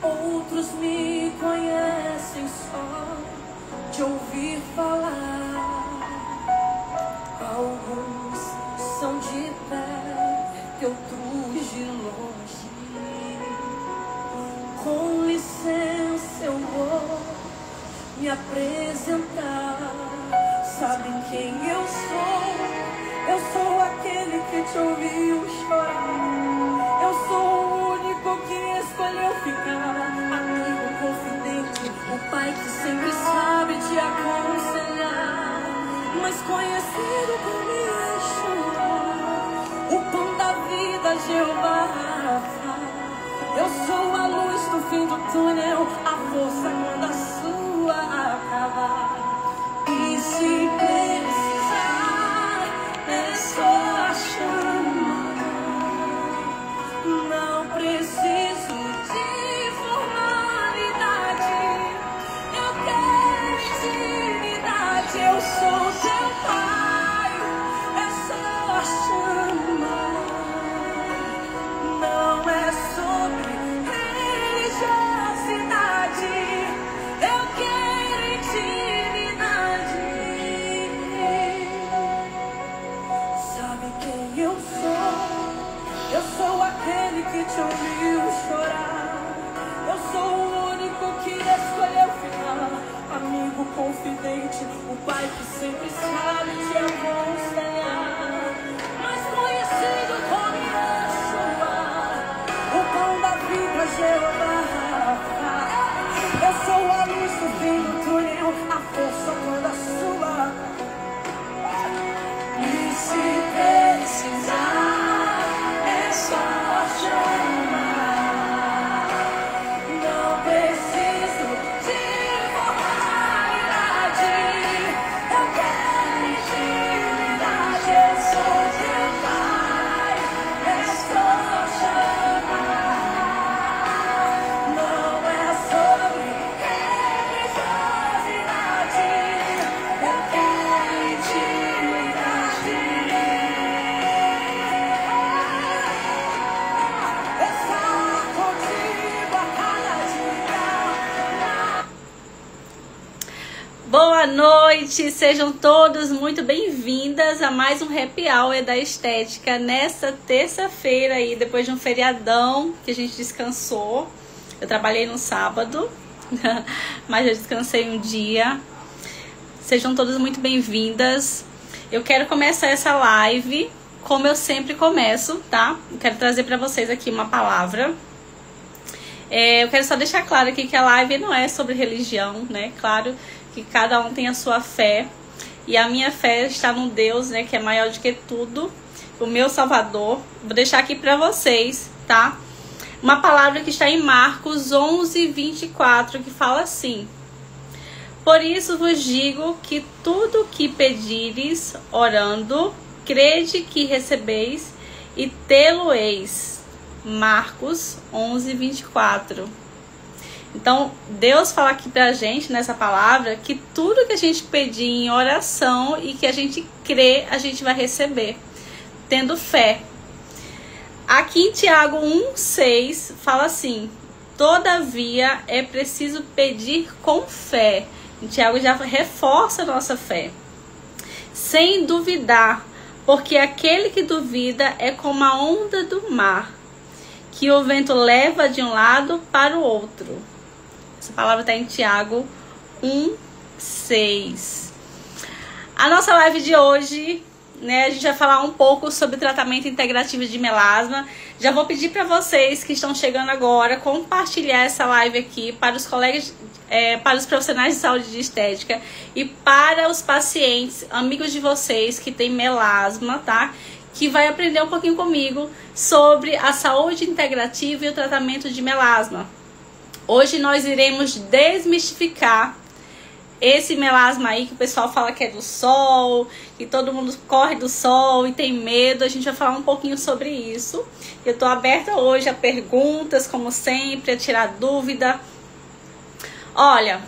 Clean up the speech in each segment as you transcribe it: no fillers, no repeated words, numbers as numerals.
Outros me conhecem só de ouvir falar. Alguns são de perto, outros de longe. Com licença eu vou me apresentar. Sabem quem eu sou? Eu sou aquele que te ouviu chorar. Eu sou o único que escolheu ficar. Amigo confidente, o pai que sempre sabe te aconselhar. Mas conhecido por Yeshua, o pão da vida, Jeová Rafa. Eu sou a luz do fim do túnel, a força quando a sua acabar. E se precisar, é só chamar. Não preciso de formalidade, eu quero intimidade. Eu sou teu pai, é só chamar. Não é sobre religiosidade, eu quero intimidade. Sabe quem eu sou? Eu sou aquele que te ouviu chorar. Eu sou o único que escolheu ficar. Amigo confidente, o pai que sempre sabe te aconselhar. Mas conhecido como Yeshua, o pão da vida, Jeová Rafa. Eu sou a luz do fim do túnel, a força quando a sua. E se precisar, é só chamar. Não preciso de formalidade, eu quero intimidade. Eu sou teu pai, é só chamar. Não é sobre religiosidade, eu quero intimidade. Estar contigo a cada dia. Boa noite, sejam todos muito bem-vindas a mais um Happy Hour da Estética nessa terça-feira aí, depois de um feriadão que a gente descansou. Eu trabalhei no sábado, mas eu descansei um dia. Sejam todas muito bem-vindas. Eu quero começar essa live como eu sempre começo, tá? Eu quero trazer para vocês aqui uma palavra. Eu quero só deixar claro aqui que a live não é sobre religião, né? Claro que cada um tem a sua fé. E a minha fé está num Deus, né? Que é maior do que tudo. O meu Salvador. Vou deixar aqui para vocês, tá? Uma palavra que está em Marcos 11:24, que fala assim: por isso vos digo que tudo o que pedires orando, crede que recebeis e tê-lo-eis. Marcos 11:24. Então, Deus fala aqui pra gente, nessa palavra, que tudo que a gente pedir em oração e que a gente crê, a gente vai receber, tendo fé. Aqui em Tiago 1:6 fala assim: todavia é preciso pedir com fé. Em Tiago já reforça a nossa fé, sem duvidar, porque aquele que duvida é como a onda do mar, que o vento leva de um lado para o outro. Essa palavra está em Tiago 1:6. A nossa live de hoje, né, a gente vai falar um pouco sobre tratamento integrativo de melasma. Já vou pedir para vocês que estão chegando agora compartilhar essa live aqui para os colegas, para os profissionais de saúde de estética e para os pacientes, amigos de vocês que têm melasma, tá? Que vai aprender um pouquinho comigo sobre a saúde integrativa e o tratamento de melasma. Hoje nós iremos desmistificar esse melasma aí que o pessoal fala que é do sol, que todo mundo corre do sol e tem medo. A gente vai falar um pouquinho sobre isso. Eu tô aberta hoje a perguntas, como sempre, a tirar dúvida. Olha,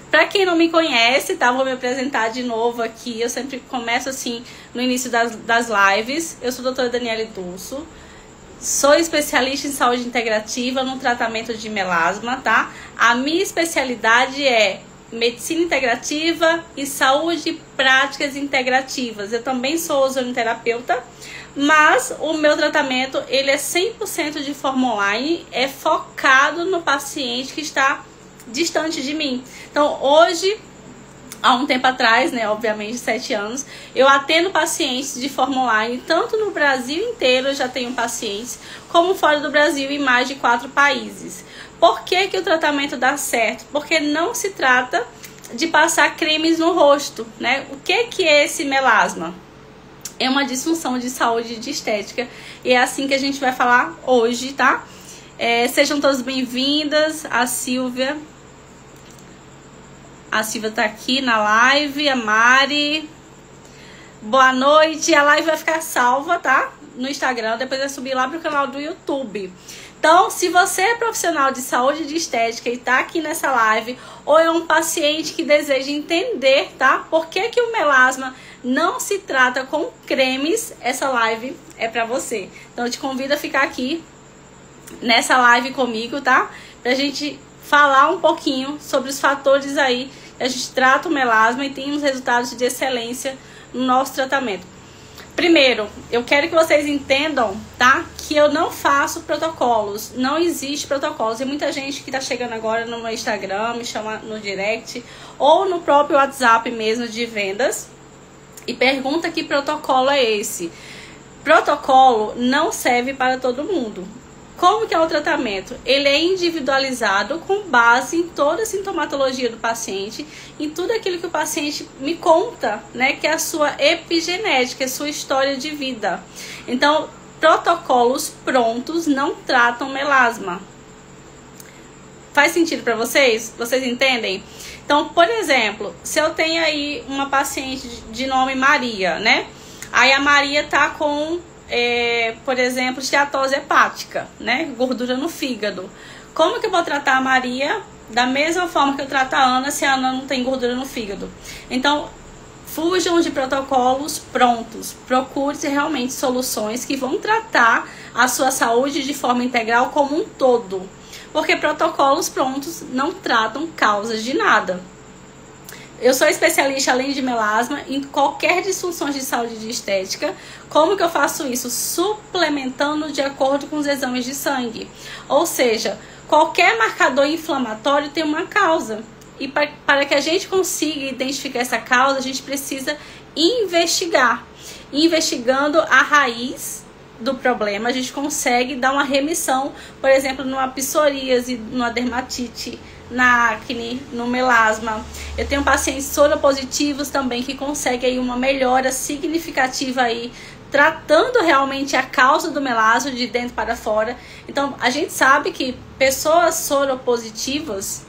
pra quem não me conhece, tá? Vou me apresentar de novo aqui. Eu sempre começo assim no início das lives. Eu sou a doutora Daniele Dulso. sou especialista em saúde integrativa no tratamento de melasma, tá? A minha especialidade é medicina integrativa e saúde e práticas integrativas. Eu também sou ozonoterapeuta, mas o meu tratamento ele é 100% de forma online, é focado no paciente que está distante de mim. Então, hoje, há um tempo atrás, né, obviamente 7 anos, eu atendo pacientes de forma online, tanto no Brasil inteiro eu já tenho pacientes, como fora do Brasil em mais de 4 países. Por que que o tratamento dá certo? Porque não se trata de passar cremes no rosto, né? O que que é esse melasma? É uma disfunção de saúde e de estética, e é assim que a gente vai falar hoje, tá? Sejam todas bem-vindas. A Silvia tá aqui na live, a Mari. Boa noite. A live vai ficar salva, tá? No Instagram, depois vai subir lá pro canal do YouTube. Então, se você é profissional de saúde e de estética e tá aqui nessa live, ou é um paciente que deseja entender, tá? Por que que o melasma não se trata com cremes, essa live é pra você. Então, eu te convido a ficar aqui nessa live comigo, tá? Pra gente falar um pouquinho sobre os fatores aí que a gente trata o melasma e tem uns resultados de excelência no nosso tratamento. Primeiro, eu quero que vocês entendam, tá? Que eu não faço protocolos, não existe protocolos. E muita gente que tá chegando agora no meu Instagram, me chama no direct ou no próprio WhatsApp mesmo de vendas e pergunta que protocolo é esse. Protocolo não serve para todo mundo. Como que é o tratamento? Ele é individualizado com base em toda a sintomatologia do paciente, em tudo aquilo que o paciente me conta, né? Que é a sua epigenética, a sua história de vida. Então, protocolos prontos não tratam melasma. Faz sentido para vocês? Vocês entendem? Então, por exemplo, se eu tenho aí uma paciente de nome Maria, né? Aí a Maria tá com... por exemplo, esteatose hepática, né? Gordura no fígado. Como que eu vou tratar a Maria da mesma forma que eu trato a Ana se a Ana não tem gordura no fígado? Então, fujam de protocolos prontos. Procure realmente soluções que vão tratar a sua saúde de forma integral como um todo. Porque protocolos prontos não tratam causas de nada. Eu sou especialista, além de melasma, em qualquer disfunção de saúde e de estética. Como que eu faço isso? Suplementando de acordo com os exames de sangue. Ou seja, qualquer marcador inflamatório tem uma causa. E para que a gente consiga identificar essa causa, a gente precisa investigar. Investigando a raiz do problema, a gente consegue dar uma remissão, por exemplo, numa psoríase, numa dermatite, na acne, no melasma. Eu tenho pacientes soropositivos também que conseguem aí uma melhora significativa aí, tratando realmente a causa do melasma de dentro para fora. Então, a gente sabe que pessoas soropositivas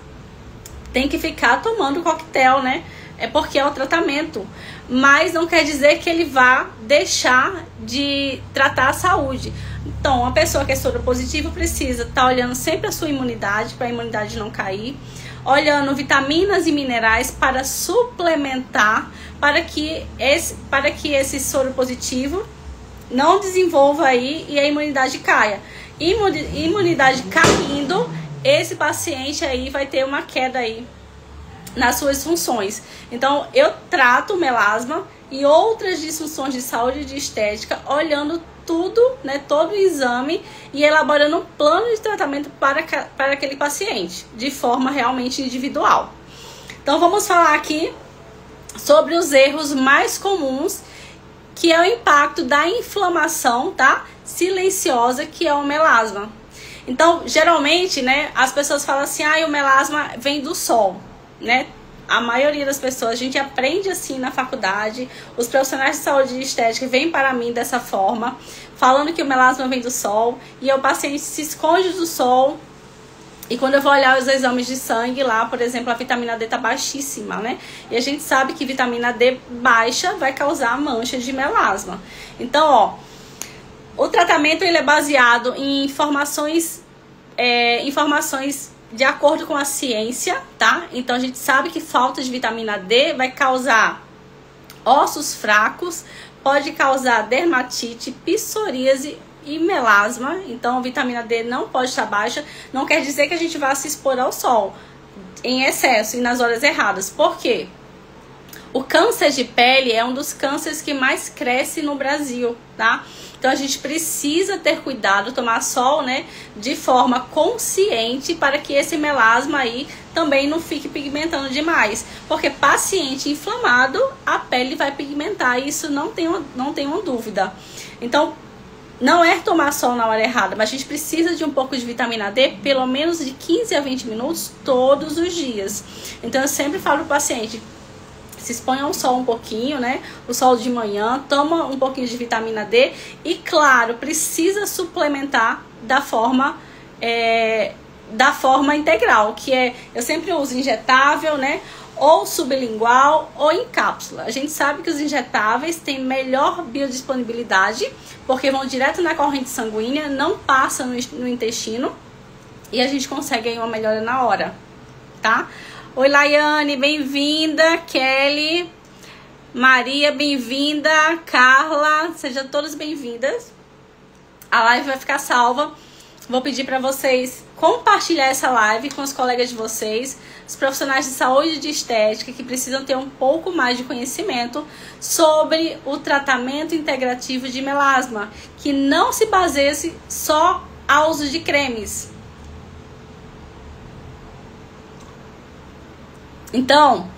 têm que ficar tomando coquetel, né? É porque é o tratamento. Mas não quer dizer que ele vá deixar de tratar a saúde. Então, uma pessoa que é soropositiva precisa estar olhando sempre a sua imunidade, para a imunidade não cair. Olhando vitaminas e minerais para suplementar, para que esse soropositivo não desenvolva aí e a imunidade caia. Imunidade caindo, esse paciente aí vai ter uma queda aí nas suas funções. Então, eu trato o melasma e outras disfunções de saúde e de estética, olhando tudo, né, todo o exame e elaborando um plano de tratamento para aquele paciente, de forma realmente individual. Então, vamos falar aqui sobre os erros mais comuns, que é o impacto da inflamação, tá? Silenciosa, que é o melasma. Então, geralmente, né, as pessoas falam assim, o melasma vem do sol, né? A maioria das pessoas, a gente aprende assim na faculdade, os profissionais de saúde e estética vêm para mim dessa forma, falando que o melasma vem do sol, e o paciente se esconde do sol, e quando eu vou olhar os exames de sangue lá, por exemplo, a vitamina D tá baixíssima, né? E a gente sabe que vitamina D baixa vai causar mancha de melasma. Então, ó, o tratamento ele é baseado em informações de acordo com a ciência, tá? Então, a gente sabe que falta de vitamina D vai causar ossos fracos, pode causar dermatite, psoríase e melasma. Então, a vitamina D não pode estar baixa. Não quer dizer que a gente vá se expor ao sol em excesso e nas horas erradas. Por quê? O câncer de pele é um dos cânceres que mais cresce no Brasil, tá? Então a gente precisa ter cuidado, tomar sol, né, de forma consciente para que esse melasma aí também não fique pigmentando demais. Porque paciente inflamado, a pele vai pigmentar, isso não tem uma dúvida. Então, não é tomar sol na hora errada, mas a gente precisa de um pouco de vitamina D, pelo menos de 15 a 20 minutos todos os dias. Então eu sempre falo pro paciente, se expõe ao sol um pouquinho, né? O sol de manhã, toma um pouquinho de vitamina D e, claro, precisa suplementar da forma integral, que eu sempre uso injetável, né? Ou sublingual ou em cápsula. A gente sabe que os injetáveis têm melhor biodisponibilidade, porque vão direto na corrente sanguínea, não passam no intestino e a gente consegue aí uma melhora na hora, tá? Oi, Laiane, bem-vinda. Kelly, Maria, bem-vinda. Carla, sejam todas bem-vindas. A live vai ficar salva. Vou pedir para vocês compartilhar essa live com os colegas de vocês, os profissionais de saúde e de estética que precisam ter um pouco mais de conhecimento sobre o tratamento integrativo de melasma, que não se baseia só ao uso de cremes. Então,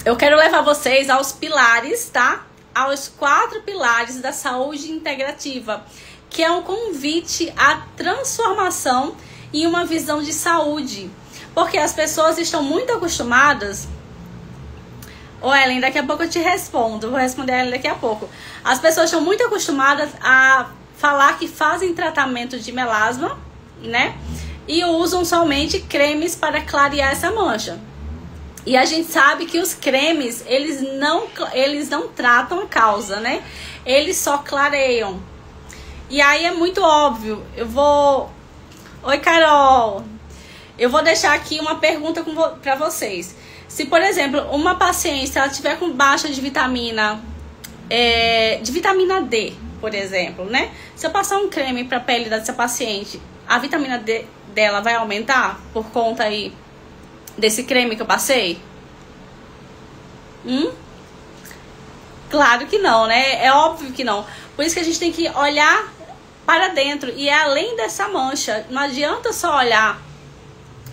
eu quero levar vocês aos pilares, tá? Aos 4 pilares da saúde integrativa, que é um convite à transformação em uma visão de saúde. Porque as pessoas estão muito acostumadas... Ô, Ellen, daqui a pouco eu te respondo. Vou responder a Ellen daqui a pouco. As pessoas estão muito acostumadas a falar que fazem tratamento de melasma, né? E usam somente cremes para clarear essa mancha. E a gente sabe que os cremes, eles não tratam a causa, né? Eles só clareiam. E aí é muito óbvio. Oi, Carol. Eu vou deixar aqui uma pergunta para vocês. Se, por exemplo, uma paciente, se ela tiver com baixa de vitamina D, por exemplo, né? Se eu passar um creme para a pele dessa paciente, a vitamina D dela vai aumentar por conta aí desse creme que eu passei? Claro que não, né? É óbvio que não. Por isso que a gente tem que olhar para dentro e é além dessa mancha. Não adianta só olhar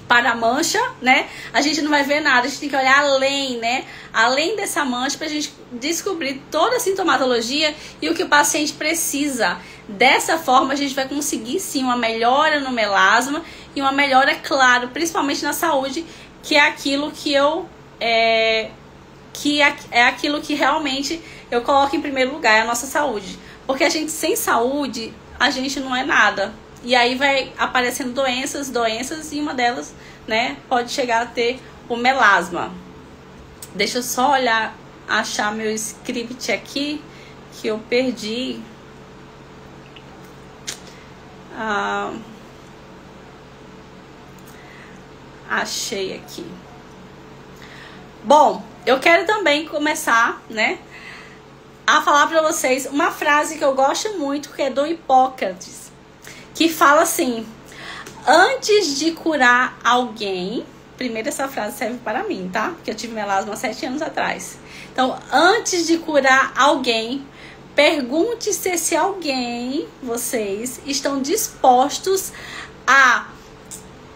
para a mancha, né? A gente não vai ver nada, a gente tem que olhar além, né? Além dessa mancha, para a gente descobrir toda a sintomatologia e o que o paciente precisa. Dessa forma, a gente vai conseguir sim uma melhora no melasma e uma melhora, claro, principalmente na saúde, que é aquilo que é aquilo que realmente eu coloco em primeiro lugar, é a nossa saúde. Porque a gente sem saúde, a gente não é nada. E aí vai aparecendo doenças, e uma delas, né, pode chegar a ter o melasma. Deixa eu só achar meu script aqui, que eu perdi. Achei aqui. Bom, eu quero também começar, né, a falar pra vocês uma frase que eu gosto muito, que é do Hipócrates, que fala assim: antes de curar alguém... Primeiro, essa frase serve para mim, tá? Porque eu tive melasma há 7 anos atrás. Então, antes de curar alguém, pergunte-se se alguém, vocês, estão dispostos a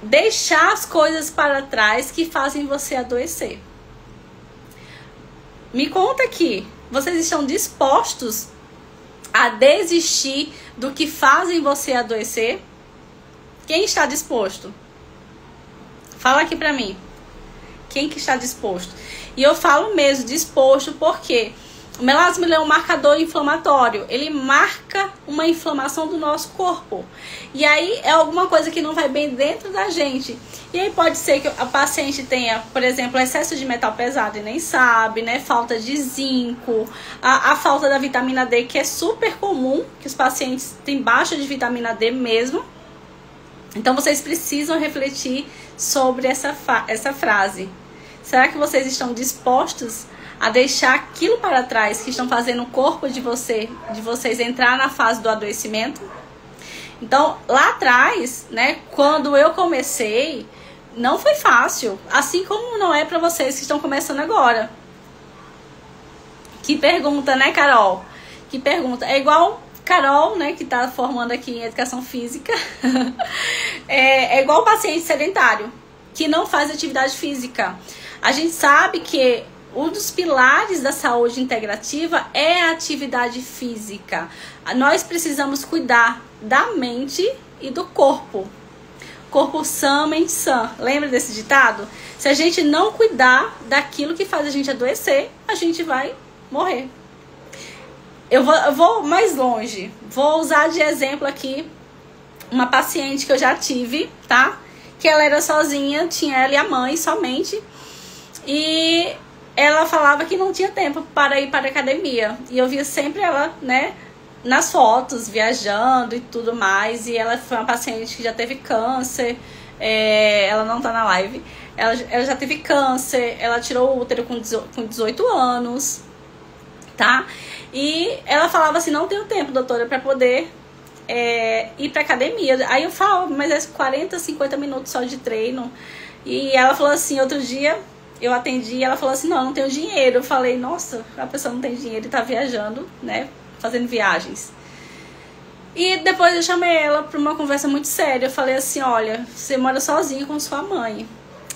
deixar as coisas para trás que fazem você adoecer. Me conta aqui, vocês estão dispostos a desistir do que fazem você adoecer? Quem está disposto? Fala aqui pra mim. Quem que está disposto? E eu falo mesmo disposto porque o melasma é um marcador inflamatório. Ele marca uma inflamação do nosso corpo. E aí é alguma coisa que não vai bem dentro da gente. E aí pode ser que a paciente tenha, por exemplo, excesso de metal pesado e nem sabe, né? Falta de zinco, a falta da vitamina D, que é super comum, que os pacientes têm baixa de vitamina D mesmo. Então vocês precisam refletir sobre essa frase. Será que vocês estão dispostos a deixar aquilo para trás que estão fazendo o corpo de vocês entrar na fase do adoecimento. Então, lá atrás, né, quando eu comecei, não foi fácil, assim como não é para vocês que estão começando agora. Que pergunta, né, Carol? Que pergunta. É igual Carol, né, que está formando aqui em Educação Física. É igual o paciente sedentário, que não faz atividade física. A gente sabe que um dos pilares da saúde integrativa é a atividade física. Nós precisamos cuidar da mente e do corpo. Corpo sã, mente sã. Lembra desse ditado? Se a gente não cuidar daquilo que faz a gente adoecer, a gente vai morrer. Eu vou mais longe. Vou usar de exemplo aqui uma paciente que eu já tive, tá? Que ela era sozinha, tinha ela e a mãe somente. E ela falava que não tinha tempo para ir para a academia. E eu via sempre ela, né, nas fotos, viajando e tudo mais. E ela foi uma paciente que já teve câncer. Ela não tá na live. Ela já teve câncer. Ela tirou o útero com 18 anos, tá? E ela falava assim, não tenho tempo, doutora, para poder ir pra academia. Aí eu falo, mas é 40, 50 minutos só de treino. E ela falou assim, outro dia eu atendi, ela falou assim, não tenho dinheiro. Eu falei, nossa, a pessoa não tem dinheiro e tá viajando, né, fazendo viagens. E depois eu chamei ela pra uma conversa muito séria. Eu falei assim, olha, você mora sozinha com sua mãe.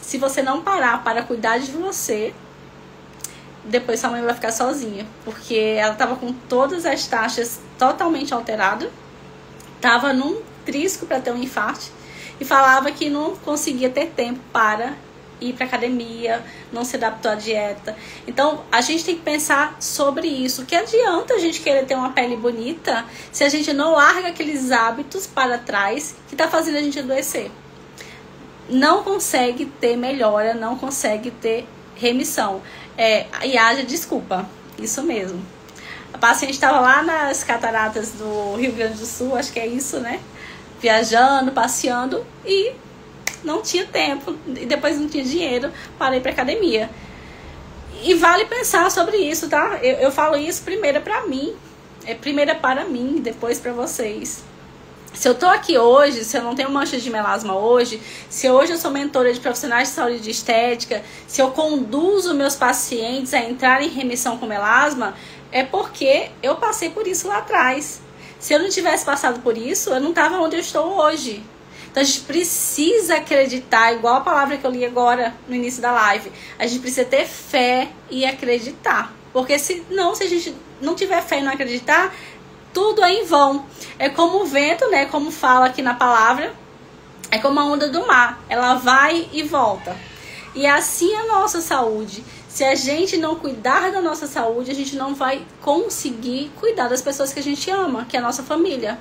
Se você não parar para cuidar de você, depois sua mãe vai ficar sozinha. Porque ela tava com todas as taxas totalmente alteradas. Tava num risco para ter um infarto. E falava que não conseguia ter tempo para ir para academia, não se adaptou à dieta. Então, a gente tem que pensar sobre isso. Que adianta a gente querer ter uma pele bonita se a gente não larga aqueles hábitos para trás que tá fazendo a gente adoecer? Não consegue ter melhora, não consegue ter remissão. E haja desculpa, isso mesmo. A paciente estava lá nas cataratas do Rio Grande do Sul, acho que é isso, né? Viajando, passeando e não tinha tempo. E depois não tinha dinheiro para ir para academia. E vale pensar sobre isso, tá? Eu falo isso primeiro para mim. Primeiro para mim, depois para vocês. Se eu tô aqui hoje, se eu não tenho mancha de melasma hoje, se hoje eu sou mentora de profissionais de saúde de estética, se eu conduzo meus pacientes a entrar em remissão com melasma, é porque eu passei por isso lá atrás. Se eu não tivesse passado por isso, eu não tava onde eu estou hoje. Então a gente precisa acreditar, igual a palavra que eu li agora no início da live. A gente precisa ter fé e acreditar. Porque se a gente não tiver fé e não acreditar, tudo é em vão. É como o vento, né? Como fala aqui na palavra. É como a onda do mar. Ela vai e volta. E assim é a nossa saúde. Se a gente não cuidar da nossa saúde, a gente não vai conseguir cuidar das pessoas que a gente ama, que é a nossa família.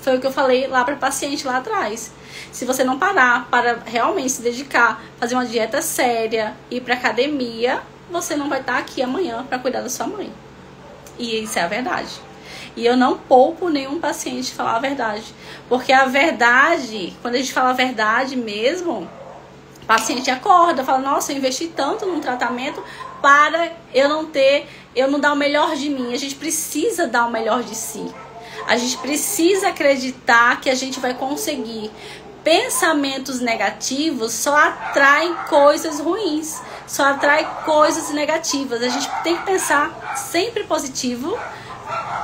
Foi o que eu falei lá para paciente lá atrás. Se você não parar para realmente se dedicar, fazer uma dieta séria, ir para academia, você não vai estar aqui amanhã para cuidar da sua mãe. E isso é a verdade. E eu não poupo nenhum paciente de falar a verdade. Porque a verdade, quando a gente fala a verdade mesmo, o paciente acorda, fala, nossa, eu investi tanto num tratamento para eu não dar o melhor de mim. A gente precisa dar o melhor de si. A gente precisa acreditar que a gente vai conseguir. Pensamentos negativos só atraem coisas ruins, só atrai coisas negativas. A gente tem que pensar sempre positivo,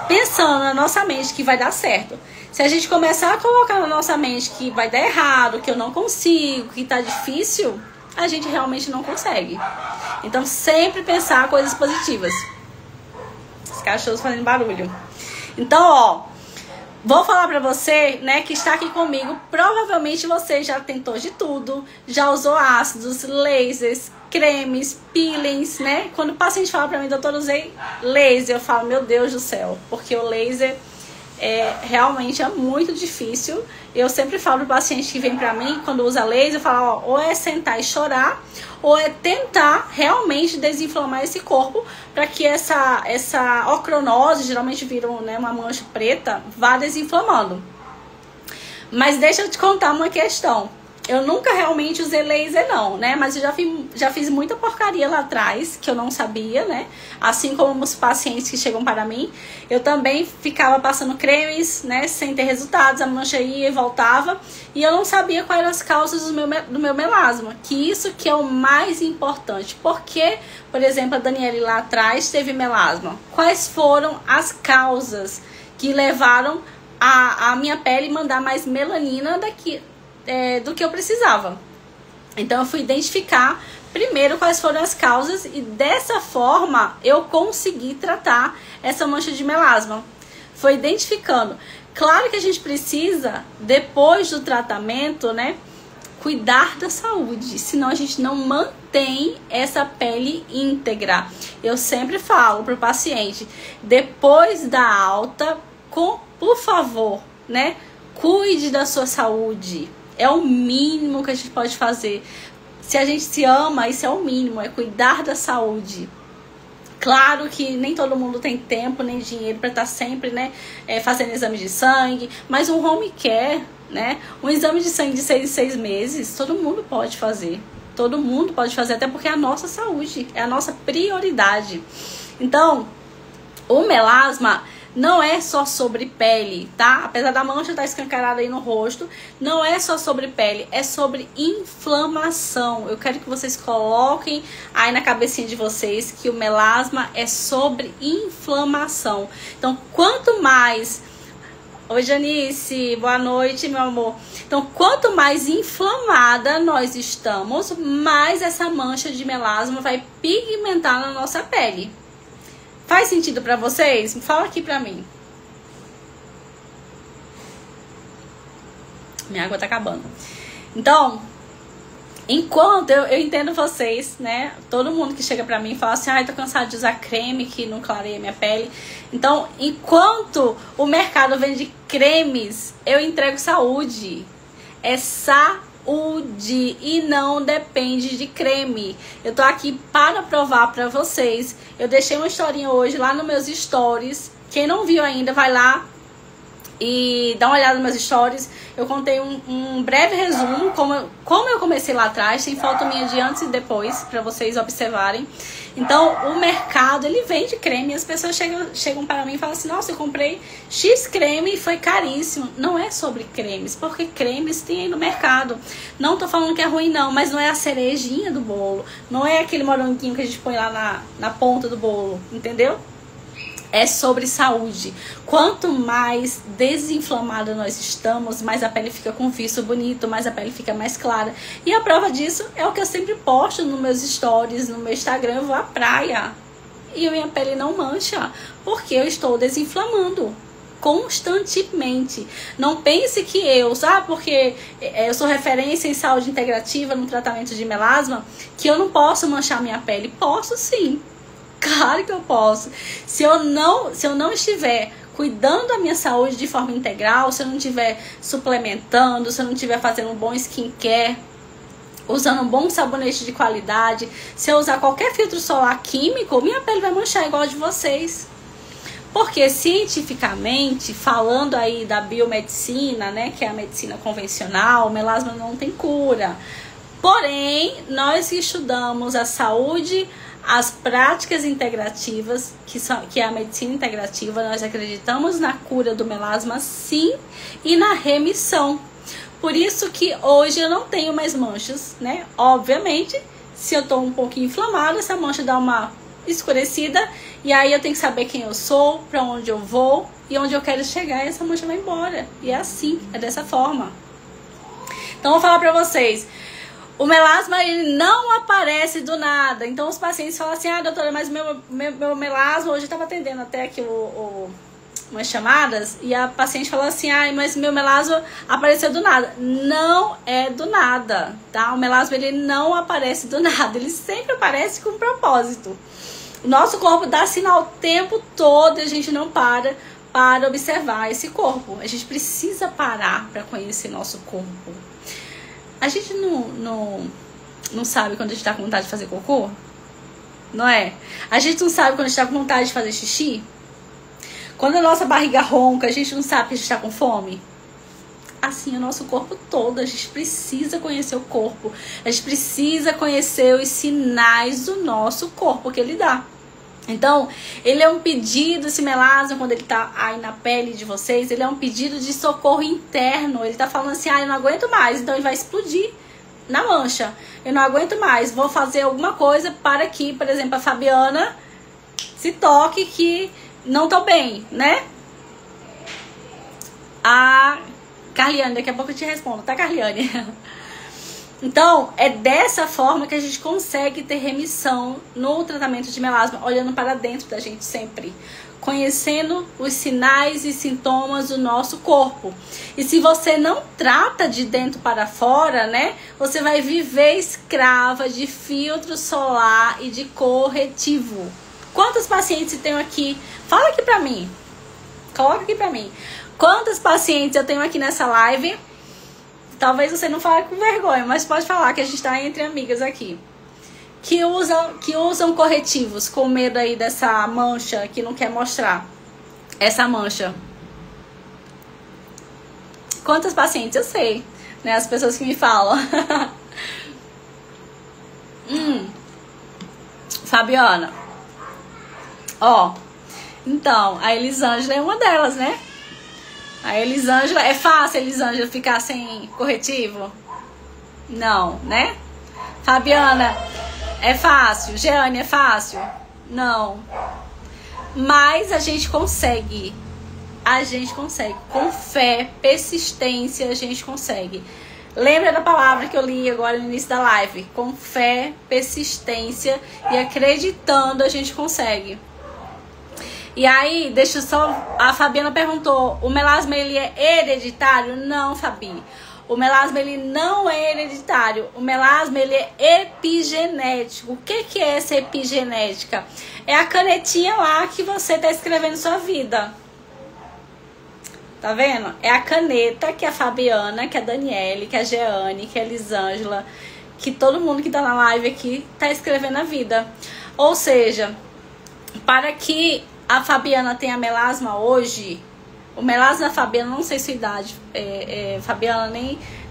pensando na nossa mente que vai dar certo. Se a gente começar a colocar na nossa mente que vai dar errado, que eu não consigo, que tá difícil, a gente realmente não consegue. Então sempre pensar coisas positivas. Os cachorros fazendo barulho. Então, ó, vou falar pra você, né, que está aqui comigo. Provavelmente você já tentou de tudo, já usou ácidos, lasers, cremes, peelings, né? Quando o paciente fala pra mim, doutor, usei laser, eu falo, meu Deus do céu, porque o laser realmente é muito difícil. Eu sempre falo pro paciente que vem pra mim, quando usa laser, eu falo, ó, ou é sentar e chorar, ou é tentar realmente desinflamar esse corpo para que essa ocronose, geralmente vira, né, uma mancha preta, vá desinflamando. Mas deixa eu te contar uma questão. eu nunca realmente usei laser não, né? Mas eu já fiz muita porcaria lá atrás, que eu não sabia, né? Assim como os pacientes que chegam para mim, eu também ficava passando cremes, né? Sem ter resultados, a mancha ia e voltava. E eu não sabia quais eram as causas do meu melasma. Que isso que é o mais importante. Porque, por exemplo, a Daniele lá atrás teve melasma. Quais foram as causas que levaram a minha pele mandar mais melanina do que eu precisava? Então eu fui identificar primeiro quais foram as causas e dessa forma eu consegui tratar essa mancha de melasma. Foi identificando. Claro que a gente precisa, depois do tratamento, né, cuidar da saúde, senão a gente não mantém essa pele íntegra. Eu sempre falo para o paciente, depois da alta, por favor, né, cuide da sua saúde. É o mínimo que a gente pode fazer. Se a gente se ama, isso é o mínimo, é cuidar da saúde. Claro que nem todo mundo tem tempo nem dinheiro para estar sempre, né, fazendo exame de sangue, mas um home care, né, um exame de sangue de 6 em 6 meses, todo mundo pode fazer. Todo mundo pode fazer, até porque é a nossa saúde, é a nossa prioridade. Então, o melasma não é só sobre pele, tá? Apesar da mancha estar escancarada aí no rosto, não é só sobre pele, é sobre inflamação. Eu quero que vocês coloquem aí na cabecinha de vocês que o melasma é sobre inflamação. Então, quanto mais... Oi, Janice, boa noite, meu amor. Então, quanto mais inflamada nós estamos, mais essa mancha de melasma vai pigmentar na nossa pele. Faz sentido pra vocês? Fala aqui pra mim. Minha água tá acabando. Então, enquanto eu entendo vocês, né? Todo mundo que chega pra mim e fala assim, ai, tô cansado de usar creme que não clareia minha pele. Então, enquanto o mercado vende cremes, eu entrego saúde. É saúde e não depende de creme. Eu tô aqui para provar pra vocês. Eu deixei uma historinha hoje lá nos meus stories. Quem não viu ainda, vai lá e dá uma olhada nos meus stories. Eu contei um breve resumo, como eu comecei lá atrás. Tem foto minha de antes e depois, pra vocês observarem. Então, o mercado, ele vende creme. E as pessoas chegam para mim e falam assim, nossa, eu comprei X creme e foi caríssimo. Não é sobre cremes, porque cremes tem aí no mercado. Não tô falando que é ruim não, mas não é a cerejinha do bolo. Não é aquele moranguinho que a gente põe lá na ponta do bolo, entendeu? É sobre saúde. Quanto mais desinflamada nós estamos, mais a pele fica com viço bonito, mais a pele fica mais clara. E a prova disso é o que eu sempre posto nos meus stories, no meu Instagram. Eu vou à praia e a minha pele não mancha, porque eu estou desinflamando constantemente. Não pense que porque eu sou referência em saúde integrativa no tratamento de melasma, que eu não posso manchar minha pele. Posso sim. Claro que eu posso. Se eu não estiver cuidando da minha saúde de forma integral, se eu não estiver suplementando, se eu não estiver fazendo um bom skincare, usando um bom sabonete de qualidade, se eu usar qualquer filtro solar químico, minha pele vai manchar igual a de vocês. Porque cientificamente, falando aí da biomedicina, né, que é a medicina convencional, o melasma não tem cura. Porém, nós que estudamos a saúde, as práticas integrativas, que é a medicina integrativa, nós acreditamos na cura do melasma sim e na remissão. Por isso que hoje eu não tenho mais manchas, né? Obviamente, se eu tô um pouquinho inflamada, essa mancha dá uma escurecida e aí eu tenho que saber quem eu sou, pra onde eu vou e onde eu quero chegar e essa mancha vai embora. E é assim, é dessa forma. Então eu vou falar pra vocês. O melasma, ele não aparece do nada. Então os pacientes falam assim, doutora, mas meu melasma, hoje eu estava atendendo até aqui umas chamadas, e a paciente falou assim, mas meu melasma apareceu do nada. Não é do nada, tá? O melasma, ele não aparece do nada, ele sempre aparece com um propósito. O nosso corpo dá sinal o tempo todo e a gente não para observar esse corpo. A gente precisa parar para conhecer nosso corpo. A gente não sabe quando a gente tá com vontade de fazer cocô? Não é? A gente não sabe quando a gente tá com vontade de fazer xixi? Quando a nossa barriga ronca, a gente não sabe que a gente tá com fome? assim o nosso corpo todo. A gente precisa conhecer o corpo. A gente precisa conhecer os sinais do nosso corpo que ele dá. Então, ele é um pedido, esse melasma, quando ele tá aí na pele de vocês, ele é um pedido de socorro interno. Ele tá falando assim, eu não aguento mais. Então, ele vai explodir na mancha. Eu não aguento mais, vou fazer alguma coisa para que, por exemplo, a Fabiana se toque que não tô bem, né? A Carliane, daqui a pouco eu te respondo, tá, Carliane? Então, é dessa forma que a gente consegue ter remissão no tratamento de melasma, olhando para dentro da gente sempre, conhecendo os sinais e sintomas do nosso corpo. E se você não trata de dentro para fora, né, você vai viver escrava de filtro solar e de corretivo. Quantos pacientes eu tenho aqui? Fala aqui pra mim. Coloca aqui pra mim. Quantos pacientes eu tenho aqui nessa live? Talvez você não fale com vergonha, mas pode falar que a gente tá entre amigas aqui. Que usam corretivos com medo aí dessa mancha que não quer mostrar. Essa mancha. Quantos pacientes? Eu sei, né? As pessoas que me falam. Fabiana. Ó. Então, a Elisângela é uma delas, né? A Elisângela, é fácil a Elisângela ficar sem corretivo? Não, né? Fabiana, é fácil. Jeane, é fácil? Não. Mas a gente consegue. A gente consegue. Com fé, persistência, a gente consegue. Lembra da palavra que eu li agora no início da live? Com fé, persistência e acreditando a gente consegue. E aí, deixa eu só... A Fabiana perguntou, o melasma ele é hereditário? Não, Fabi. O melasma ele não é hereditário. O melasma ele é epigenético. O que é essa epigenética? É a canetinha lá que você tá escrevendo sua vida. Tá vendo? É a caneta que a Fabiana, que a Daniele, que a Jeane, que a Elisângela, que todo mundo que tá na live aqui tá escrevendo a vida. Ou seja, para que a Fabiana tenha melasma hoje, o melasma da Fabiana, não sei sua idade, Fabiana,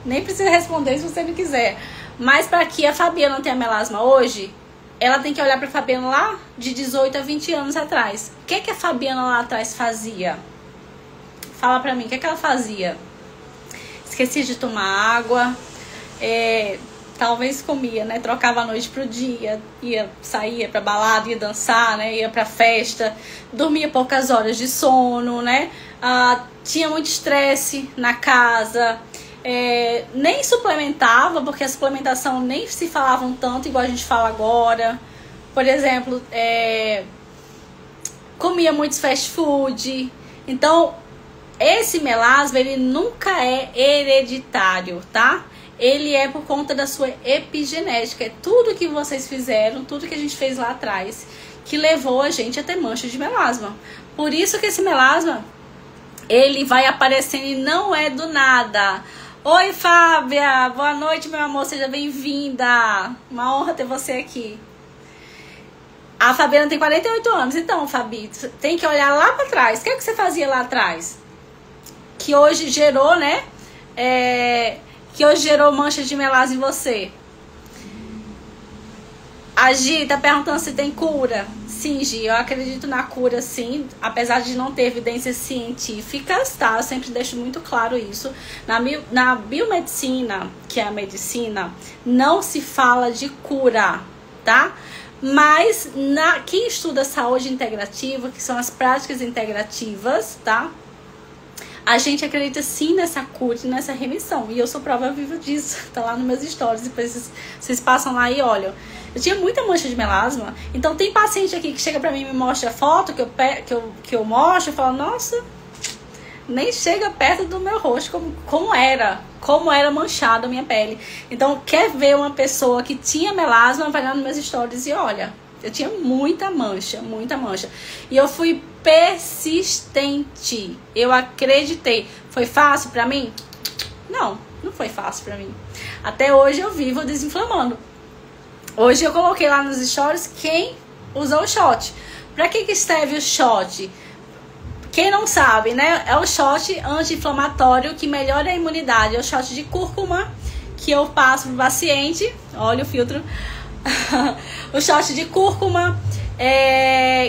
nem precisa responder se você não quiser. Mas para que a Fabiana tenha melasma hoje, ela tem que olhar para a Fabiana lá de 18 a 20 anos atrás. O que a Fabiana lá atrás fazia? Fala pra mim, o que ela fazia? Esquecia de tomar água, talvez comia, né? Trocava a noite pro dia, saía pra balada, ia dançar, né? Ia pra festa, dormia poucas horas de sono, né? Tinha muito estresse na casa, nem suplementava, porque a suplementação nem se falavam tanto igual a gente fala agora. Por exemplo, comia muitos fast food. Então, esse melasma, ele nunca é hereditário, tá? Ele é por conta da sua epigenética. É tudo que vocês fizeram, tudo que a gente fez lá atrás, que levou a gente a ter mancha de melasma. Por isso que esse melasma, ele vai aparecendo e não é do nada. Oi, Fábia! Boa noite, meu amor, seja bem-vinda. Uma honra ter você aqui. A Fabiana tem 48 anos. Então, Fabi, tem que olhar lá pra trás. O que é que você fazia lá atrás? Que hoje gerou, né? Que hoje gerou mancha de melasma em você. A Gi tá perguntando se tem cura. Sim, Gi, eu acredito na cura, sim. Apesar de não ter evidências científicas, tá? Eu sempre deixo muito claro isso. Na biomedicina, que é a medicina, não se fala de cura, tá? Mas quem estuda saúde integrativa, que são as práticas integrativas, tá? A gente acredita sim nessa cura e nessa remissão. E eu sou prova viva disso. Tá lá nos meus stories. Depois vocês passam lá e olham. Eu tinha muita mancha de melasma. Então tem paciente aqui que chega pra mim e me mostra a foto que eu mostro. E fala, nossa, nem chega perto do meu rosto como era manchada a minha pele. Então quer ver uma pessoa que tinha melasma, vai lá nos meus stories e olha. Eu tinha muita mancha, muita mancha. E eu fui persistente. Eu acreditei. Foi fácil pra mim? Não, não foi fácil pra mim. Até hoje eu vivo desinflamando. Hoje eu coloquei lá nos stories quem usou o shot. Pra que serve o shot? Quem não sabe, né? É o shot anti-inflamatório que melhora a imunidade. É o shot de cúrcuma que eu passo pro paciente. Olha o filtro. O shot de cúrcuma,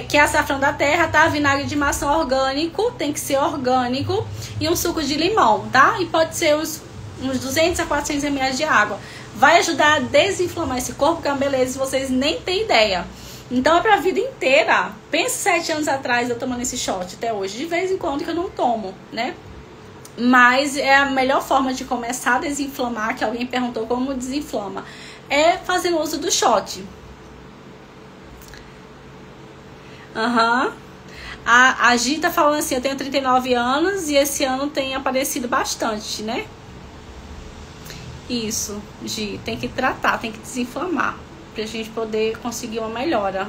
que é açafrão da terra, tá? Vinagre de maçã orgânico, tem que ser orgânico. E um suco de limão, tá? E pode ser uns 200 a 400 ml de água. Vai ajudar a desinflamar esse corpo, que é uma beleza, vocês nem têm ideia. Então é pra vida inteira. Pensa 7 anos atrás eu tomando esse shot até hoje. De vez em quando que eu não tomo, né? Mas é a melhor forma de começar a desinflamar, que alguém perguntou como desinflama, é fazendo uso do shot. A Gi tá falando assim, eu tenho 39 anos e esse ano tem aparecido bastante, né? Isso, Gi, tem que tratar, tem que desinflamar, pra gente poder conseguir uma melhora.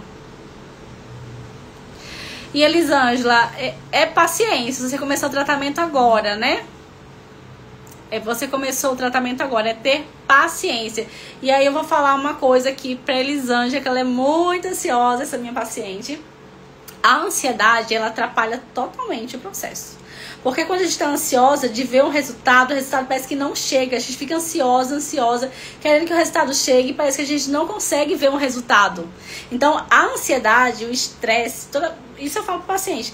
E Elisângela, é paciência, você começou o tratamento agora, né? Você começou o tratamento agora, é ter paciência. E aí eu vou falar uma coisa aqui pra Elisângela, que ela é muito ansiosa, essa minha paciente. A ansiedade, ela atrapalha totalmente o processo. Porque quando a gente tá ansiosa de ver um resultado, o resultado parece que não chega. A gente fica ansiosa, querendo que o resultado chegue, e parece que a gente não consegue ver um resultado. Então, a ansiedade, o estresse, isso eu falo pro paciente.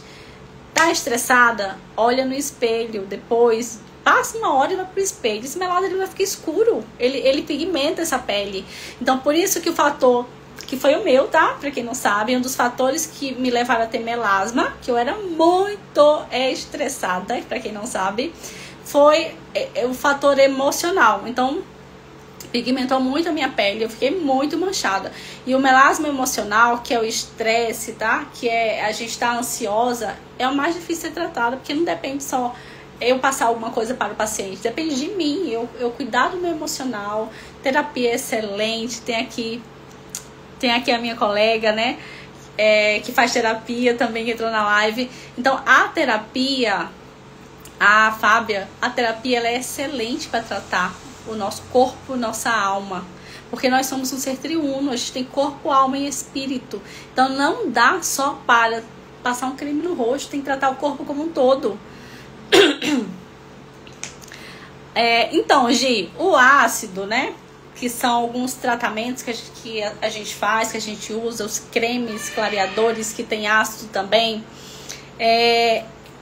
Tá estressada? Olha no espelho, depois passa uma hora e vai pro espelho. Esse melasma, ele vai ficar escuro. Ele pigmenta essa pele. Então, por isso que o fator, que foi o meu, tá? Pra quem não sabe, um dos fatores que me levaram a ter melasma, que eu era muito estressada, pra quem não sabe, foi o fator emocional. Então, pigmentou muito a minha pele, eu fiquei muito manchada. E o melasma emocional, que é o estresse, tá? Que é a gente tá ansiosa, é o mais difícil de ser tratado, porque não depende só eu passar alguma coisa para o paciente, depende de mim, eu cuidar do meu emocional. Terapia excelente, tem aqui a minha colega, né, que faz terapia também, que entrou na live. Então, a terapia, a Fábia, a terapia, ela é excelente para tratar o nosso corpo, nossa alma. Porque nós somos um ser triuno, a gente tem corpo, alma e espírito. Então, não dá só para passar um creme no rosto, tem que tratar o corpo como um todo. Então, Gi, o ácido, né, que são alguns tratamentos que a gente faz, que a gente usa, os cremes clareadores que tem ácido também,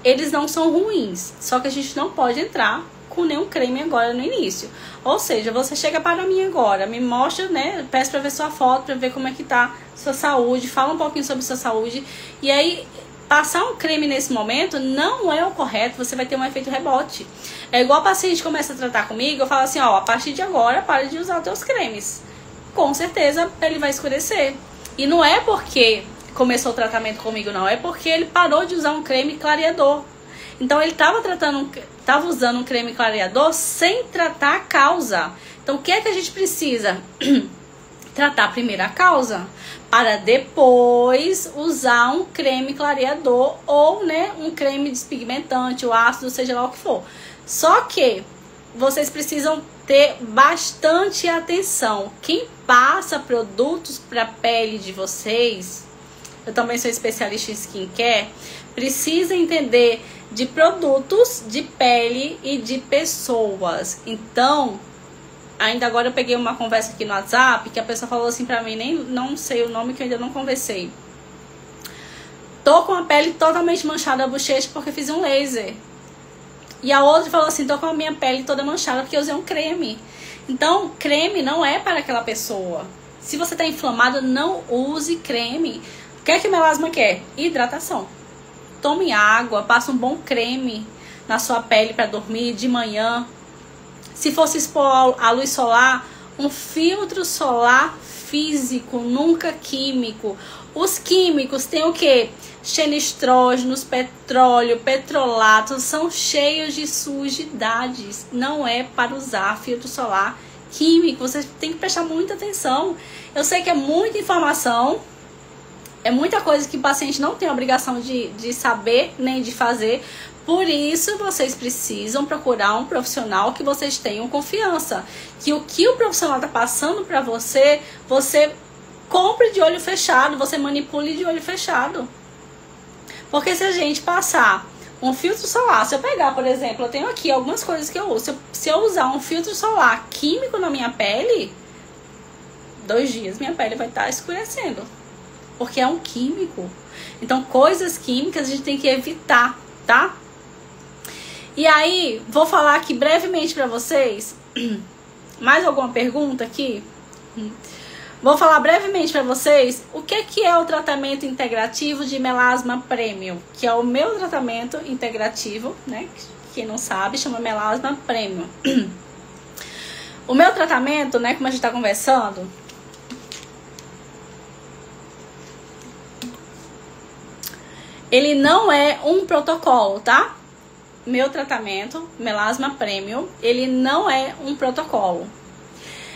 eles não são ruins, só que a gente não pode entrar com nenhum creme agora no início. Ou seja, você chega para mim agora, me mostra, né, peço para ver sua foto, para ver como é que tá sua saúde, fala um pouquinho sobre sua saúde, e aí passar um creme nesse momento não é o correto, você vai ter um efeito rebote. É igual o paciente começa a tratar comigo, eu falo assim, ó, a partir de agora, para de usar os teus cremes. Com certeza, ele vai escurecer. E não é porque começou o tratamento comigo, não. É porque ele parou de usar um creme clareador. Então, ele estava usando um creme clareador sem tratar a causa. Então, o que é que a gente precisa? Tratar primeiro a causa, para depois usar um creme clareador ou, né, um creme despigmentante, o ácido, seja lá o que for. Só que vocês precisam ter bastante atenção. Quem passa produtos para a pele de vocês, eu também sou especialista em skincare, precisa entender de produtos de pele e de pessoas. Então, ainda agora eu peguei uma conversa aqui no WhatsApp, que a pessoa falou assim pra mim, não sei o nome, que eu ainda não conversei. Tô com a pele totalmente manchada a bochecha porque fiz um laser. E a outra falou assim, tô com a minha pele toda manchada porque eu usei um creme. Então, creme não é para aquela pessoa. Se você tá inflamado, não use creme. O que é que o melasma quer? Hidratação. Tome água, passa um bom creme na sua pele para dormir de manhã. Se fosse expor à luz solar, um filtro solar físico, nunca químico. Os químicos têm o quê? Xenestrógenos, petróleo, petrolatos, são cheios de sujidades. Não é para usar filtro solar químico. Você tem que prestar muita atenção. Eu sei que é muita informação, é muita coisa que o paciente não tem a obrigação de saber nem de fazer. Por isso, vocês precisam procurar um profissional que vocês tenham confiança. Que o profissional está passando para você, você compre de olho fechado, você manipule de olho fechado. Porque se a gente passar Um filtro solar, se eu pegar, por exemplo, eu tenho aqui algumas coisas que eu uso. Se eu usar um filtro solar químico na minha pele, 2 dias minha pele vai estar escurecendo. Porque é um químico. Então, coisas químicas a gente tem que evitar, tá? E aí, vou falar aqui brevemente pra vocês. Mais alguma pergunta aqui? Vou falar brevemente pra vocês o que é o tratamento integrativo de melasma premium, que é o meu tratamento integrativo, né? Quem não sabe, chama melasma premium. O meu tratamento, né, como a gente tá conversando, ele não é um protocolo, tá? Meu tratamento, melasma premium, ele não é um protocolo.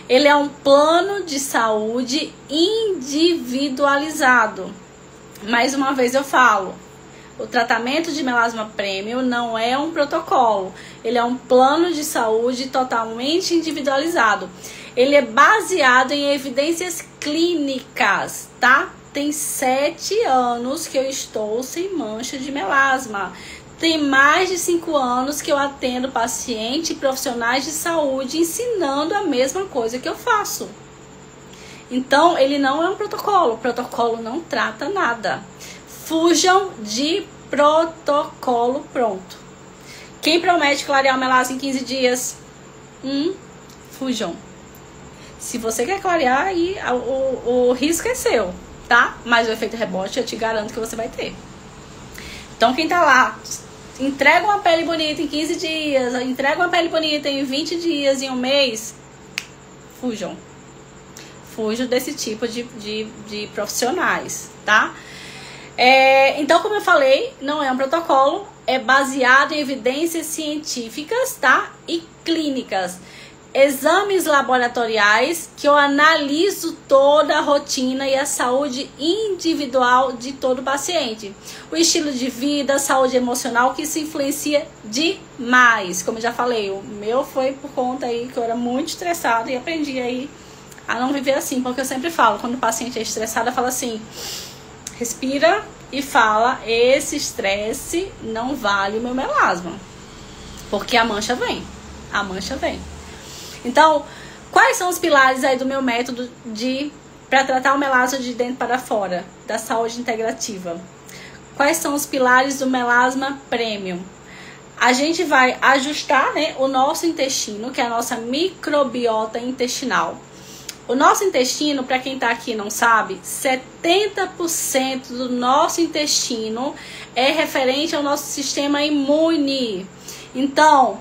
Ele é um plano de saúde individualizado. Mais uma vez eu falo, o tratamento de melasma premium não é um protocolo. Ele é um plano de saúde totalmente individualizado. Ele é baseado em evidências clínicas, tá? Tem 7 anos que eu estou sem mancha de melasma. Tem mais de 5 anos que eu atendo pacientes e profissionais de saúde ensinando a mesma coisa que eu faço. Então, ele não é um protocolo. O protocolo não trata nada. Fujam de protocolo pronto. Quem promete clarear o melasma em 15 dias? Fujam. Se você quer clarear, aí o risco é seu, tá? Mas o efeito rebote eu te garanto que você vai ter. Então, quem tá lá, entrega uma pele bonita em 15 dias, entrega uma pele bonita em 20 dias, em um mês, fujam. Fujam desse tipo de profissionais, tá? Então, como eu falei, não é um protocolo, é baseado em evidências científicas, tá? E clínicas. Exames laboratoriais que eu analiso toda a rotina e a saúde individual de todo paciente. O estilo de vida, a saúde emocional, que isso influencia demais. Como eu já falei, o meu foi por conta aí que eu era muito estressada e aprendi aí a não viver assim. Porque eu sempre falo, quando o paciente é estressado, eu falo assim, respira e fala, esse estresse não vale o meu melasma. Porque a mancha vem. A mancha vem. Então, quais são os pilares aí do meu método para tratar o melasma de dentro para fora, da saúde integrativa? Quais são os pilares do melasma premium? A gente vai ajustar, né, o nosso intestino, que é a nossa microbiota intestinal. O nosso intestino, para quem tá aqui e não sabe, 70% do nosso intestino é referente ao nosso sistema imune. Então,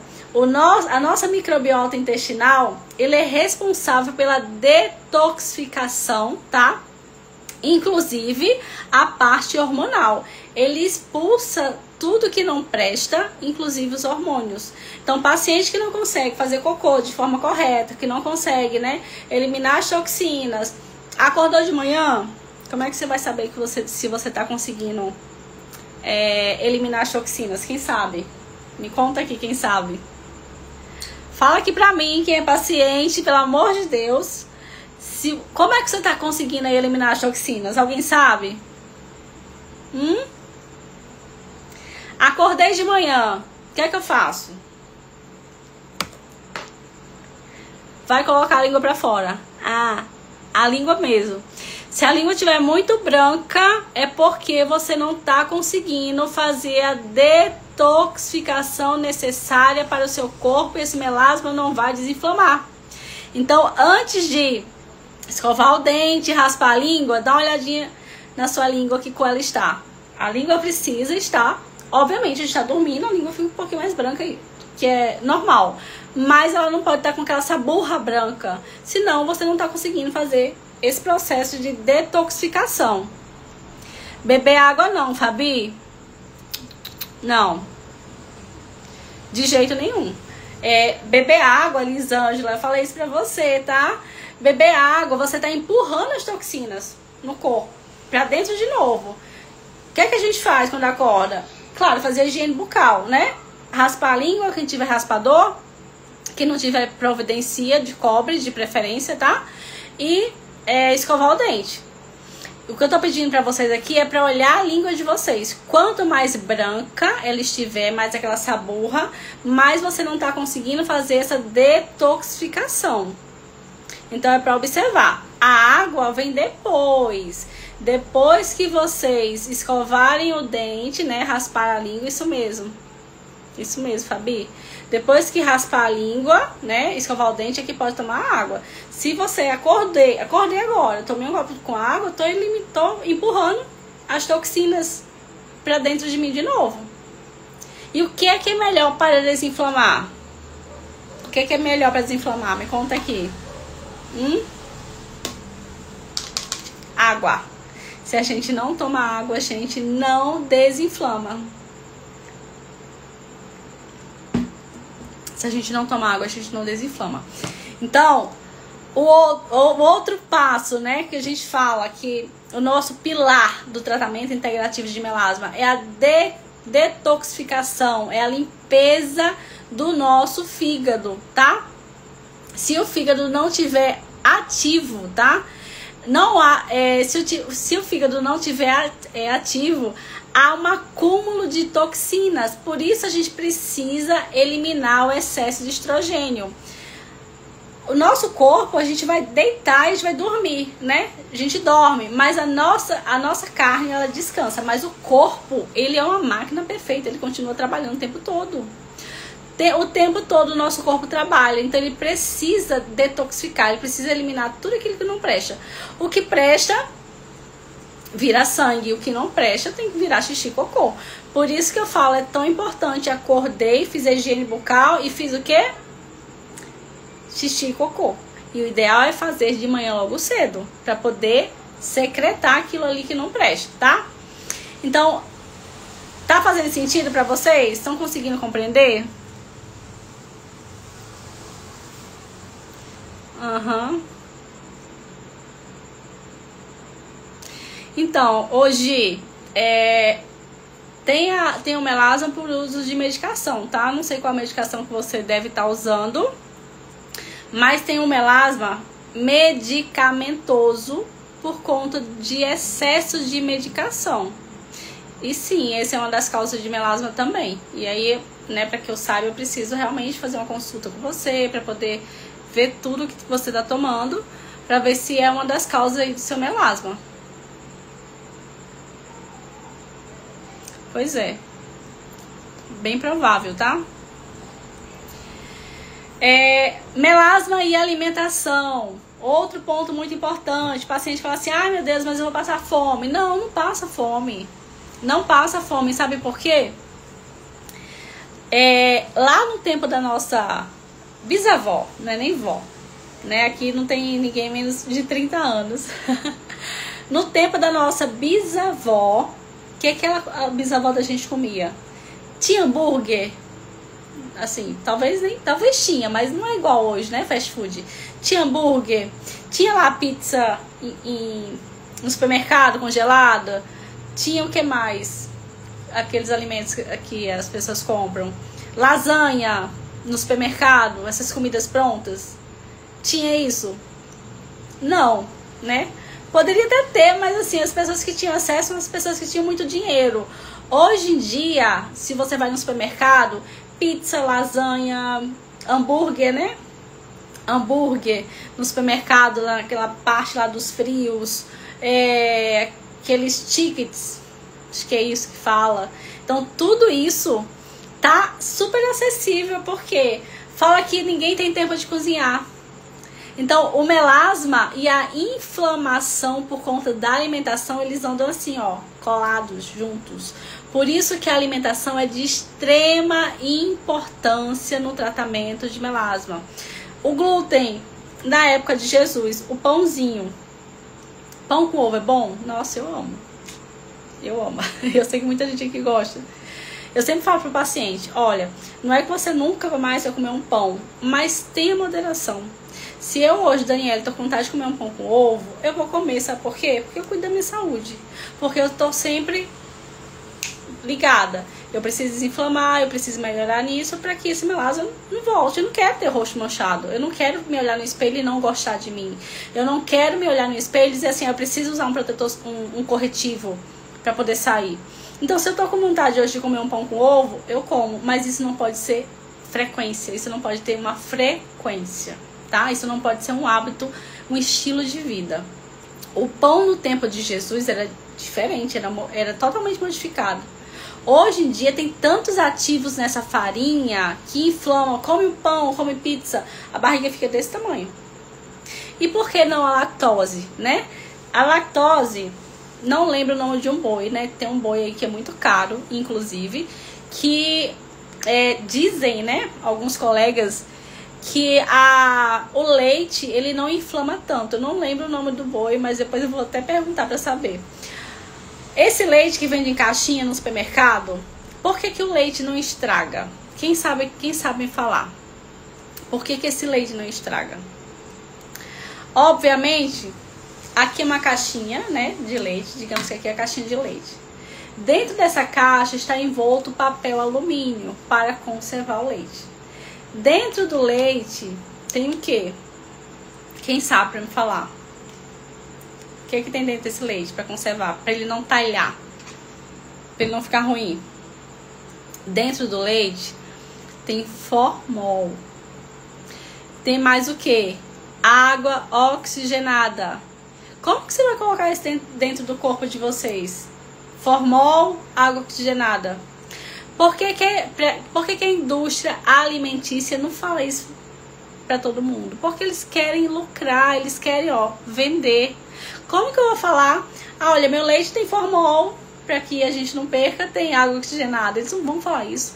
a nossa microbiota intestinal, ele é responsável pela detoxificação, tá? Inclusive a parte hormonal. Ele expulsa tudo que não presta, inclusive os hormônios. Então, paciente que não consegue fazer cocô de forma correta, que não consegue, né, eliminar as toxinas, acordou de manhã, como é que você vai saber que se você tá conseguindo eliminar as toxinas? Quem sabe? Me conta aqui, quem sabe? Fala aqui pra mim, quem é paciente, pelo amor de Deus. Como é que você tá conseguindo aí eliminar as toxinas? Alguém sabe? Acordei de manhã. O que é que eu faço? Vai colocar a língua pra fora. A língua mesmo. Se a língua estiver muito branca, é porque você não tá conseguindo fazer a detoxificação necessária para o seu corpo e esse melasma não vai desinflamar. Então, antes de escovar o dente, raspar a língua, dá uma olhadinha na sua língua, que como ela está. A língua precisa estar, obviamente, a gente está dormindo, a língua fica um pouquinho mais branca, que é normal. Mas ela não pode estar com aquela saburra branca, senão você não está conseguindo fazer esse processo de detoxificação. Beber água não, Fabi? Não. De jeito nenhum. Beber água, Lisângela, eu falei isso pra você, tá? Beber água, você tá empurrando as toxinas no corpo, pra dentro de novo. O que é que a gente faz quando acorda? Claro, fazer a higiene bucal, né? Raspar a língua, quem tiver raspador. Quem não tiver, providencia de cobre, de preferência, tá? E escovar o dente. o que eu tô pedindo pra vocês aqui é pra olhar a língua de vocês. Quanto mais branca ela estiver, mais aquela saburra, mais você não tá conseguindo fazer essa detoxificação. Então é pra observar. A água vem depois. Depois que vocês escovarem o dente, né? Raspar a língua, isso mesmo. Isso mesmo, Fabi. Depois que raspar a língua, né? Escovar o dente, é que pode tomar água. Se você acordei agora, tomei um copo com água, tô empurrando as toxinas pra dentro de mim de novo. E o que é melhor para desinflamar? O que é melhor para desinflamar? Me conta aqui. Água. Se a gente não toma água, a gente não desinflama. Se a gente não toma água, a gente não desinflama. Então, o outro passo, né, que a gente fala que o nosso pilar do tratamento integrativo de melasma é a detoxificação, é a limpeza do nosso fígado, tá? Se o fígado não tiver ativo, tá? Não há, se o fígado não tiver ativo, há um acúmulo de toxinas. Por isso a gente precisa eliminar o excesso de estrogênio. O nosso corpo, a gente vai deitar e a gente vai dormir, né? A gente dorme, mas a nossa carne, ela descansa. Mas o corpo, ele é uma máquina perfeita, ele continua trabalhando o tempo todo. O tempo todo o nosso corpo trabalha, então ele precisa detoxificar, ele precisa eliminar tudo aquilo que não presta. O que presta vira sangue, o que não presta tem que virar xixi e cocô. Por isso que eu falo, é tão importante. Acordei, fiz a higiene bucal e fiz o quê? Xixi e cocô. E o ideal é fazer de manhã logo cedo, para poder secretar aquilo ali que não presta, tá? Então, tá fazendo sentido para vocês? Estão conseguindo compreender? Então, hoje tem o melasma por uso de medicação, tá? Não sei qual medicação que você deve estar usando, mas tem o melasma medicamentoso por conta de excesso de medicação. E sim, essa é uma das causas de melasma também. E aí, né, para que eu saiba, eu preciso realmente fazer uma consulta com você para poder ver tudo que você tá tomando, para ver se é uma das causas aí do seu melasma. Pois é. Bem provável, tá? Melasma e alimentação. Outro ponto muito importante. O paciente fala assim, ai meu Deus, mas eu vou passar fome. Não, não passa fome. Não passa fome. Sabe por quê? Lá no tempo da nossa bisavó, não é nem vó, né? Aqui não tem ninguém menos de 30 anos. No tempo da nossa bisavó, o que aquela bisavó da gente comia? Tinha hambúrguer? Assim, talvez tinha, mas não é igual hoje, né? Fast food. Tinha hambúrguer, tinha lá pizza no supermercado congelada, tinha o que mais? Aqueles alimentos que as pessoas compram. Lasanha no supermercado, essas comidas prontas. Tinha isso? Não, né? Poderia até ter, mas assim, as pessoas que tinham acesso são as pessoas que tinham muito dinheiro. Hoje em dia, se você vai no supermercado, pizza, lasanha, hambúrguer, né? Hambúrguer no supermercado, naquela parte lá dos frios, aqueles tickets, acho que é isso que fala. Então, tudo isso tá super acessível, porque fala que ninguém tem tempo de cozinhar. Então, o melasma e a inflamação por conta da alimentação, eles andam assim, ó, colados, juntos. Por isso que a alimentação é de extrema importância no tratamento de melasma. O glúten, na época de Jesus, o pãozinho. Pão com ovo é bom? Nossa, eu amo. Eu amo. Eu sei que muita gente aqui gosta. Eu sempre falo pro paciente, olha, não é que você nunca mais vai comer um pão, mas tenha moderação. Se eu hoje, Daniela, tô com vontade de comer um pão com ovo, eu vou comer, sabe por quê? Porque eu cuido da minha saúde. Porque eu tô sempre ligada. Eu preciso desinflamar, eu preciso melhorar nisso para que esse melasma não volte. Eu não quero ter rosto manchado. Eu não quero me olhar no espelho e não gostar de mim. Eu não quero me olhar no espelho e dizer assim, eu preciso usar um protetor, um corretivo para poder sair. Então, se eu tô com vontade hoje de comer um pão com ovo, eu como. Mas isso não pode ser frequência. Isso não pode ter uma frequência, tá? Isso não pode ser um hábito, um estilo de vida. O pão no tempo de Jesus era diferente, era totalmente modificado. Hoje em dia tem tantos ativos nessa farinha que inflamam. Come um pão, come pizza, a barriga fica desse tamanho. E por que não a lactose, né? A lactose, não lembro o nome de um boi, né? Tem um boi aí que é muito caro, inclusive, que dizem, né, alguns colegas, que o leite, ele não inflama tanto. Eu não lembro o nome do boi, mas depois eu vou até perguntar para saber. Esse leite que vende em caixinha no supermercado, por que o leite não estraga? Quem sabe me falar? Por que esse leite não estraga? Obviamente, aqui é uma caixinha, né, de leite, digamos que aqui é a caixinha de leite. Dentro dessa caixa está envolto papel alumínio para conservar o leite. Dentro do leite tem o quê? Quem sabe para me falar? O que tem dentro desse leite para conservar? Para ele não talhar, para ele não ficar ruim. Dentro do leite tem formol. Tem mais o quê? Água oxigenada. Como que você vai colocar isso dentro do corpo de vocês? Formol, água oxigenada. Por que a indústria alimentícia não fala isso para todo mundo? Porque eles querem lucrar, eles querem, vender. Como que eu vou falar? Olha, meu leite tem formol, para que a gente não perca, tem água oxigenada. Eles não vão falar isso.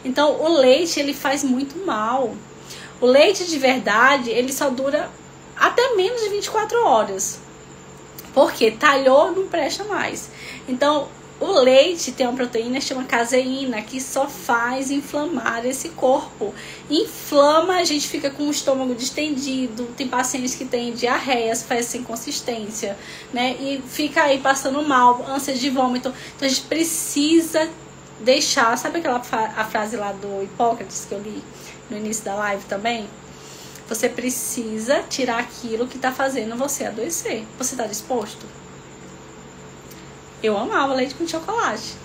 Então, o leite, ele faz muito mal. O leite de verdade, ele só dura até menos de 24 horas. Porque talhou, não presta mais. Então, o leite tem uma proteína que chama caseína, que só faz inflamar esse corpo. Inflama, a gente fica com o estômago distendido. Tem pacientes que têm diarreias, faz sem consistência, né? E fica aí passando mal, ânsia de vômito. Então, a gente precisa deixar... Sabe a frase lá do Hipócrates que eu li no início da live também? Você precisa tirar aquilo que está fazendo você adoecer. Você está disposto? Eu amava leite com chocolate.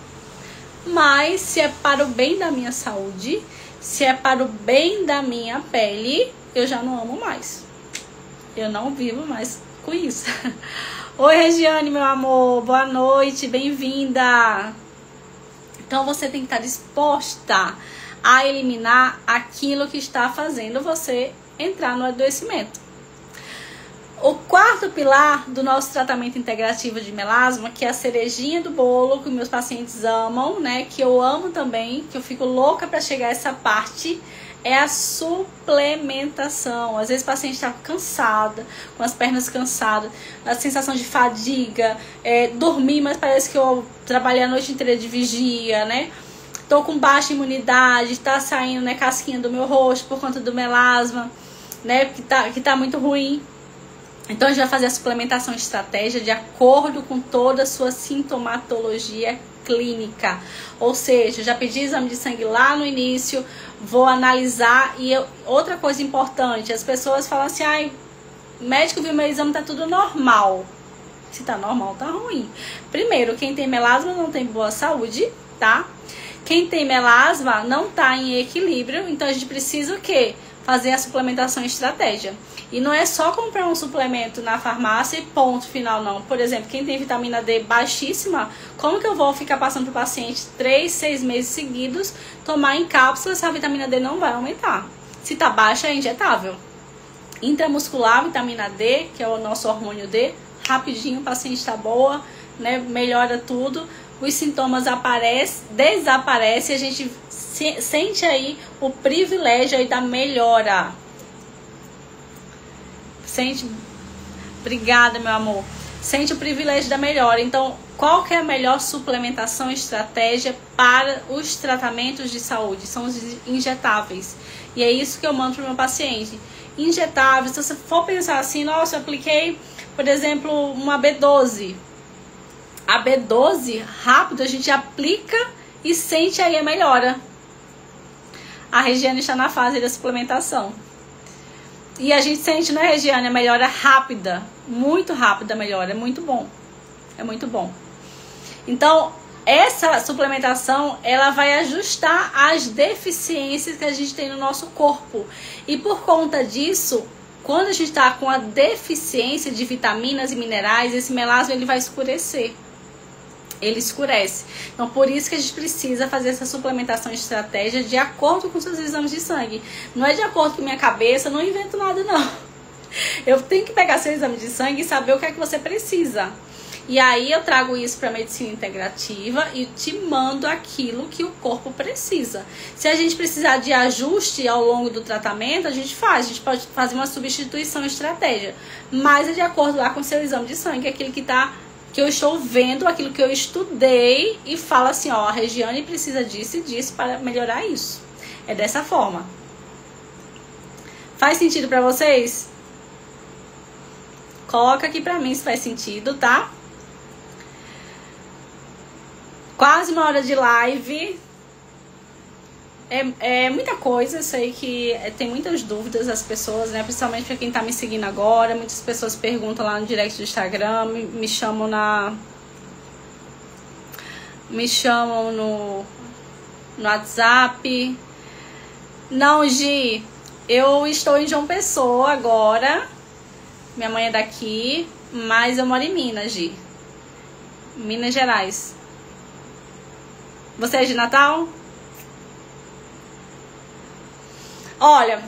Mas se é para o bem da minha saúde, se é para o bem da minha pele, eu já não amo mais. Eu não vivo mais com isso. Oi, Regiane, meu amor. Boa noite, bem-vinda. Então, você tem que estar disposta a eliminar aquilo que está fazendo você entrar no adoecimento. O quarto pilar do nosso tratamento integrativo de melasma, que é a cerejinha do bolo, que meus pacientes amam, né? Que eu amo também, que eu fico louca para chegar a essa parte, é a suplementação. Às vezes o paciente está cansada, com as pernas cansadas, a sensação de fadiga, dormir, mas parece que eu trabalhei a noite inteira de vigia, né? Tô com baixa imunidade, tá saindo, né, casquinha do meu rosto por conta do melasma, né? Que tá muito ruim. Então, a gente vai fazer a suplementação estratégia de acordo com toda a sua sintomatologia clínica. Ou seja, já pedi exame de sangue lá no início, vou analisar. E outra coisa importante, as pessoas falam assim, o médico viu meu exame, tá tudo normal. Se tá normal, tá ruim. Primeiro, quem tem melasma não tem boa saúde, tá? Quem tem melasma não tá em equilíbrio, então a gente precisa o quê? Fazer a suplementação estratégia. E não é só comprar um suplemento na farmácia e ponto final, não. Por exemplo, quem tem vitamina D baixíssima, como que eu vou ficar passando para o paciente 3, 6 meses seguidos, tomar em cápsulas, essa vitamina D não vai aumentar. Se tá baixa, é injetável. Intramuscular, vitamina D, que é o nosso hormônio D, rapidinho o paciente está boa, né? Melhora tudo, os sintomas desaparecem, a gente sente aí o privilégio aí da melhora. Obrigada, meu amor. Sente o privilégio da melhora. Então, qual que é a melhor suplementação estratégia para os tratamentos de saúde? São os injetáveis. E é isso que eu mando para o meu paciente. Injetáveis, se você for pensar assim, nossa, eu apliquei, por exemplo, uma B12. A B12, rápido, a gente aplica e sente aí a melhora. A Regiane está na fase da suplementação. E a gente sente, né, Regiane, a melhora rápida, muito rápida a melhora, é muito bom. É muito bom. Então, essa suplementação, ela vai ajustar as deficiências que a gente tem no nosso corpo. E por conta disso, quando a gente está com a deficiência de vitaminas e minerais, esse melasma ele vai escurecer. Ele escurece. Então, por isso que a gente precisa fazer essa suplementação de estratégia de acordo com seus exames de sangue. Não é de acordo com minha cabeça, não invento nada, não. Eu tenho que pegar seu exame de sangue e saber o que é que você precisa. E aí eu trago isso para a medicina integrativa e te mando aquilo que o corpo precisa. Se a gente precisar de ajuste ao longo do tratamento, a gente pode fazer uma substituição estratégia. Mas é de acordo lá com o seu exame de sangue, aquilo que eu estou vendo, aquilo que eu estudei e fala assim, ó, a Regiane precisa disso e disso para melhorar isso. É dessa forma. Faz sentido para vocês? Coloca aqui para mim se faz sentido, tá? Quase 1 hora de live. É muita coisa, eu sei que tem muitas dúvidas as pessoas, né? Principalmente para quem tá me seguindo agora. Muitas pessoas perguntam lá no direct do Instagram, me chamam no WhatsApp. Não, Gi, eu estou em João Pessoa agora. Minha mãe é daqui, mas eu moro em Minas, Gi. Minas Gerais. Você é de Natal? Olha,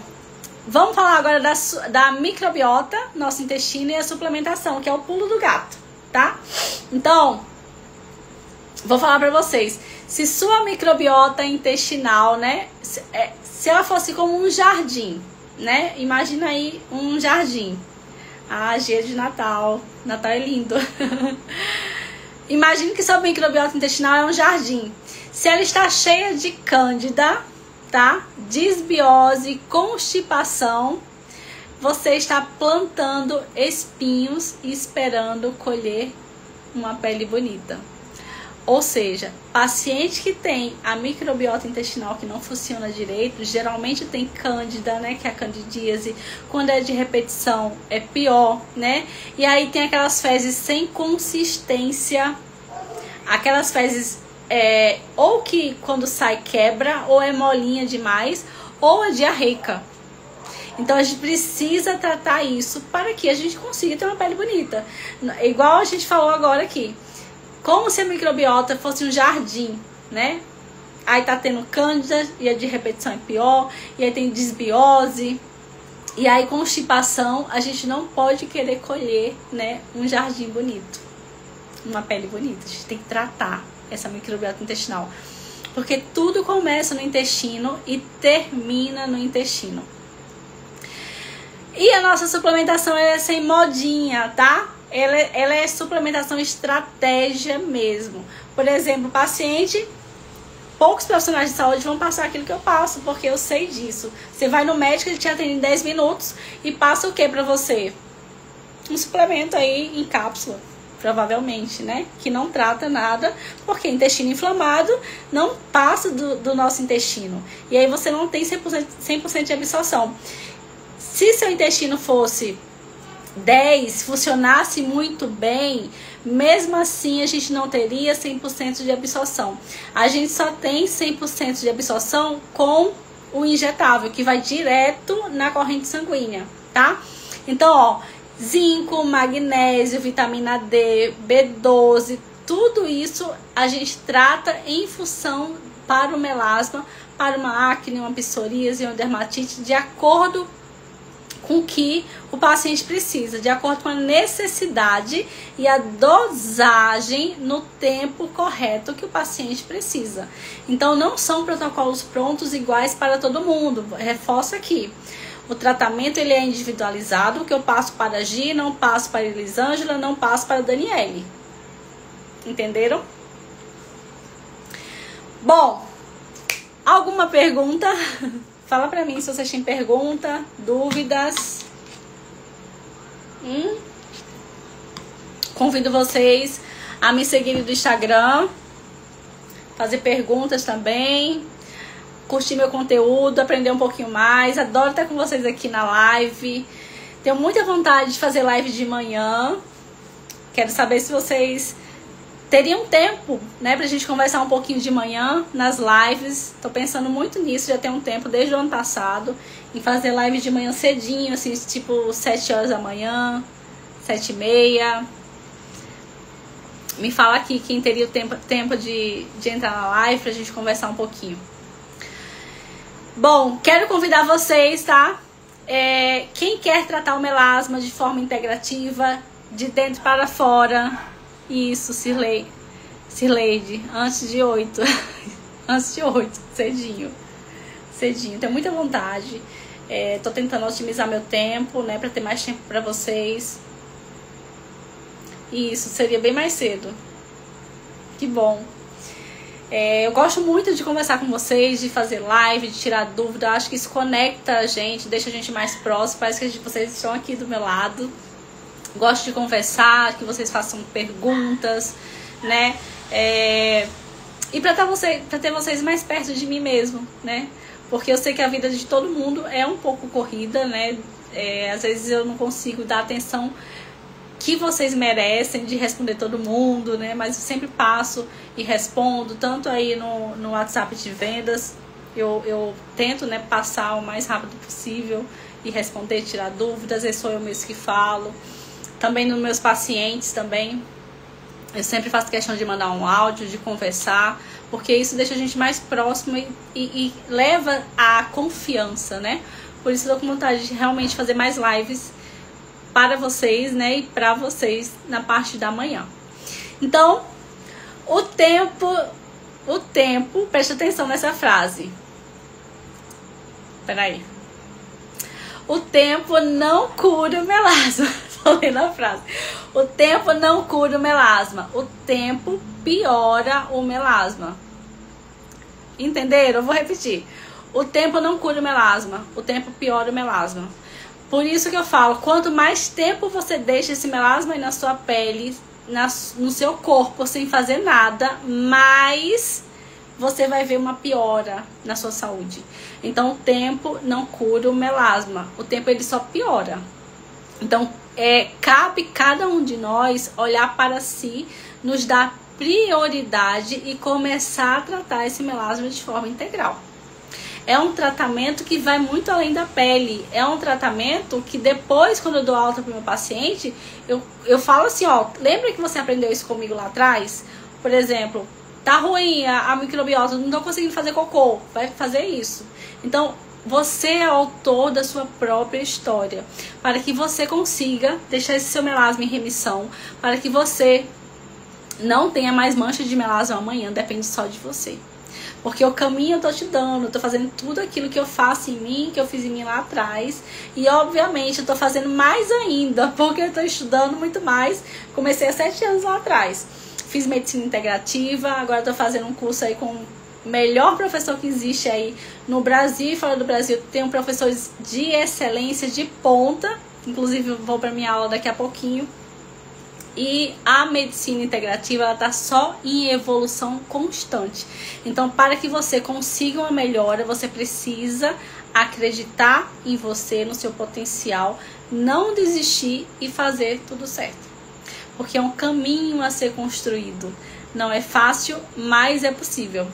vamos falar agora da microbiota, nosso intestino e a suplementação, que é o pulo do gato, tá? Então, vou falar pra vocês. Se sua microbiota intestinal, né, se ela fosse como um jardim, né? Imagina aí um jardim. Ah, dia de Natal. Natal é lindo. Imagine que sua microbiota intestinal é um jardim. Se ela está cheia de cândida, tá? Disbiose, constipação, você está plantando espinhos e esperando colher uma pele bonita. Ou seja, paciente que tem a microbiota intestinal que não funciona direito, geralmente tem cândida, né, que é a candidíase. Quando é de repetição, é pior, né? E aí tem aquelas fezes sem consistência, aquelas fezes ou que quando sai quebra, ou é molinha demais, ou é diarreica. Então a gente precisa tratar isso para que a gente consiga ter uma pele bonita. Igual a gente falou agora aqui. Como se a microbiota fosse um jardim, né? Aí tá tendo cândida, e a de repetição é pior, e aí tem disbiose, e aí constipação, a gente não pode querer colher, né, um jardim bonito, uma pele bonita. A gente tem que tratar essa microbiota intestinal, porque tudo começa no intestino e termina no intestino. E a nossa suplementação é sem modinha, tá? Ela é suplementação estratégia mesmo. Por exemplo, paciente, poucos profissionais de saúde vão passar aquilo que eu passo, porque eu sei disso. Você vai no médico, ele te atende em 10 minutos e passa o que pra você? Um suplemento aí em cápsula, provavelmente, né? Que não trata nada, porque intestino inflamado não passa do nosso intestino. E aí você não tem 100% de absorção. Se seu intestino fosse 10, funcionasse muito bem, mesmo assim a gente não teria 100% de absorção. A gente só tem 100% de absorção com o injetável, que vai direto na corrente sanguínea, tá? Então, ó, zinco, magnésio, vitamina D, B12, tudo isso a gente trata em função para o melasma, para uma acne, uma psoríase, uma dermatite, de acordo com o que o paciente precisa, de acordo com a necessidade e a dosagem no tempo correto que o paciente precisa. Então, não são protocolos prontos iguais para todo mundo. Reforço aqui. O tratamento ele é individualizado. O que eu passo para a Gi, não passo para a Elisângela, não passo para a Daniele. Entenderam? Bom, alguma pergunta? Fala pra mim se vocês têm pergunta, dúvidas. Convido vocês a me seguirem do Instagram, fazer perguntas também, curtir meu conteúdo, aprender um pouquinho mais. Adoro estar com vocês aqui na live. Tenho muita vontade de fazer live de manhã. Quero saber se vocês teriam tempo, né, pra gente conversar um pouquinho de manhã nas lives. Tô pensando muito nisso, já tem um tempo, desde o ano passado, em fazer live de manhã cedinho, assim, tipo 7 horas da manhã, 7h30. Me fala aqui quem teria o tempo de entrar na live pra gente conversar um pouquinho. Bom, quero convidar vocês, tá? Quem quer tratar o melasma de forma integrativa, de dentro para fora. Isso, Cirleide, antes de 8. Antes de 8, cedinho. Tenho muita vontade. Tô tentando otimizar meu tempo, né, pra ter mais tempo pra vocês. Isso, seria bem mais cedo. Que bom. Eu gosto muito de conversar com vocês, de fazer live, de tirar dúvida. Acho que isso conecta a gente, deixa a gente mais próximo. Parece que vocês estão aqui do meu lado. Gosto de conversar, que vocês façam perguntas, né? E pra ter vocês mais perto de mim mesmo, né? Porque eu sei que a vida de todo mundo é um pouco corrida, né? Às vezes eu não consigo dar atenção que vocês merecem de responder todo mundo, né? Mas eu sempre passo e respondo, tanto aí no WhatsApp de vendas. Eu tento, né, passar o mais rápido possível e responder, tirar dúvidas. Às vezes sou eu mesmo que falo. Também nos meus pacientes também. Eu sempre faço questão de mandar um áudio, de conversar, porque isso deixa a gente mais próximo e leva à confiança, né? Por isso eu tô com vontade de realmente fazer mais lives para vocês, né? E para vocês na parte da manhã. Então, o tempo, preste atenção nessa frase. Peraí. O tempo não cura o melasma. Falei na frase. O tempo não cura o melasma. O tempo piora o melasma. Entenderam? Eu vou repetir. O tempo não cura o melasma. O tempo piora o melasma. Por isso que eu falo, quanto mais tempo você deixa esse melasma aí na sua pele, no seu corpo, sem fazer nada, mais você vai ver uma piora na sua saúde. Então, o tempo não cura o melasma. O tempo, ele só piora. Então, cabe cada um de nós olhar para si, nos dar prioridade e começar a tratar esse melasma de forma integral. É um tratamento que vai muito além da pele. É um tratamento que depois, quando eu dou alta para o meu paciente, eu falo assim, ó, lembra que você aprendeu isso comigo lá atrás? Por exemplo, tá ruim a microbiota, não tô conseguindo fazer cocô, vai fazer isso. Então, você é autor da sua própria história, para que você consiga deixar esse seu melasma em remissão, para que você não tenha mais mancha de melasma amanhã, depende só de você. Porque o caminho eu tô te dando, eu tô fazendo tudo aquilo que eu faço em mim, que eu fiz em mim lá atrás. E obviamente eu tô fazendo mais ainda, porque eu tô estudando muito mais. Comecei há 7 anos lá atrás. Fiz medicina integrativa, agora tô fazendo um curso aí com o melhor professor que existe aí no Brasil e fora do Brasil. Tenho professores de excelência, de ponta. Inclusive eu vou pra minha aula daqui a pouquinho. E a medicina integrativa, ela está só em evolução constante. Então, para que você consiga uma melhora, você precisa acreditar em você, no seu potencial, não desistir e fazer tudo certo. Porque é um caminho a ser construído. Não é fácil, mas é possível.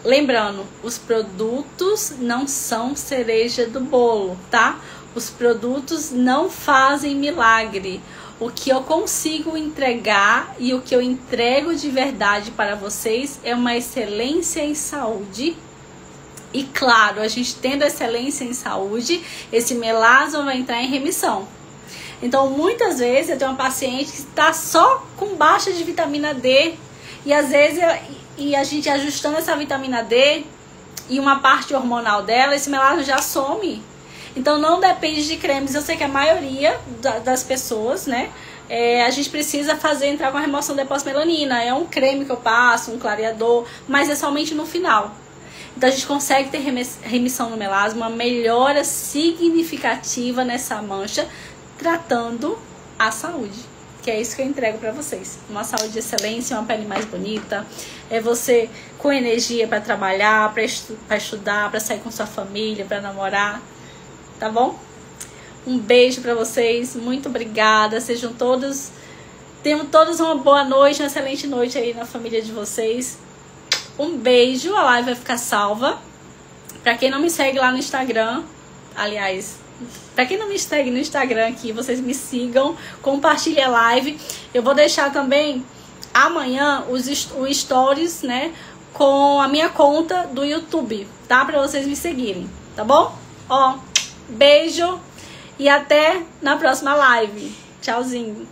Lembrando, os produtos não são cereja do bolo, tá? Os produtos não fazem milagre. O que eu consigo entregar e o que eu entrego de verdade para vocês é uma excelência em saúde. E claro, a gente tendo excelência em saúde, esse melasma vai entrar em remissão. Então, muitas vezes eu tenho uma paciente que está só com baixa de vitamina D. E às vezes a gente ajustando essa vitamina D e uma parte hormonal dela, esse melasma já some. Então não depende de cremes. Eu sei que a maioria das pessoas, né, a gente precisa entrar com a remoção da pós-melanina. É um creme que eu passo, um clareador, mas é somente no final. Então a gente consegue ter remissão no melasma, uma melhora significativa nessa mancha, tratando a saúde, porque é isso que eu entrego pra vocês. Uma saúde de excelência, uma pele mais bonita, é você com energia pra trabalhar, pra estudar, pra sair com sua família, pra namorar, tá bom? Um beijo pra vocês, muito obrigada, sejam todos, tenham todos uma boa noite, uma excelente noite aí na família de vocês. Um beijo, a live vai ficar salva. Pra quem não me segue lá no Instagram, aliás, pra quem não me segue no Instagram aqui, vocês me sigam, compartilhem a live. Eu vou deixar também amanhã os stories, né, com a minha conta do YouTube, tá? Pra vocês me seguirem, tá bom? Ó, beijo e até na próxima live. Tchauzinho.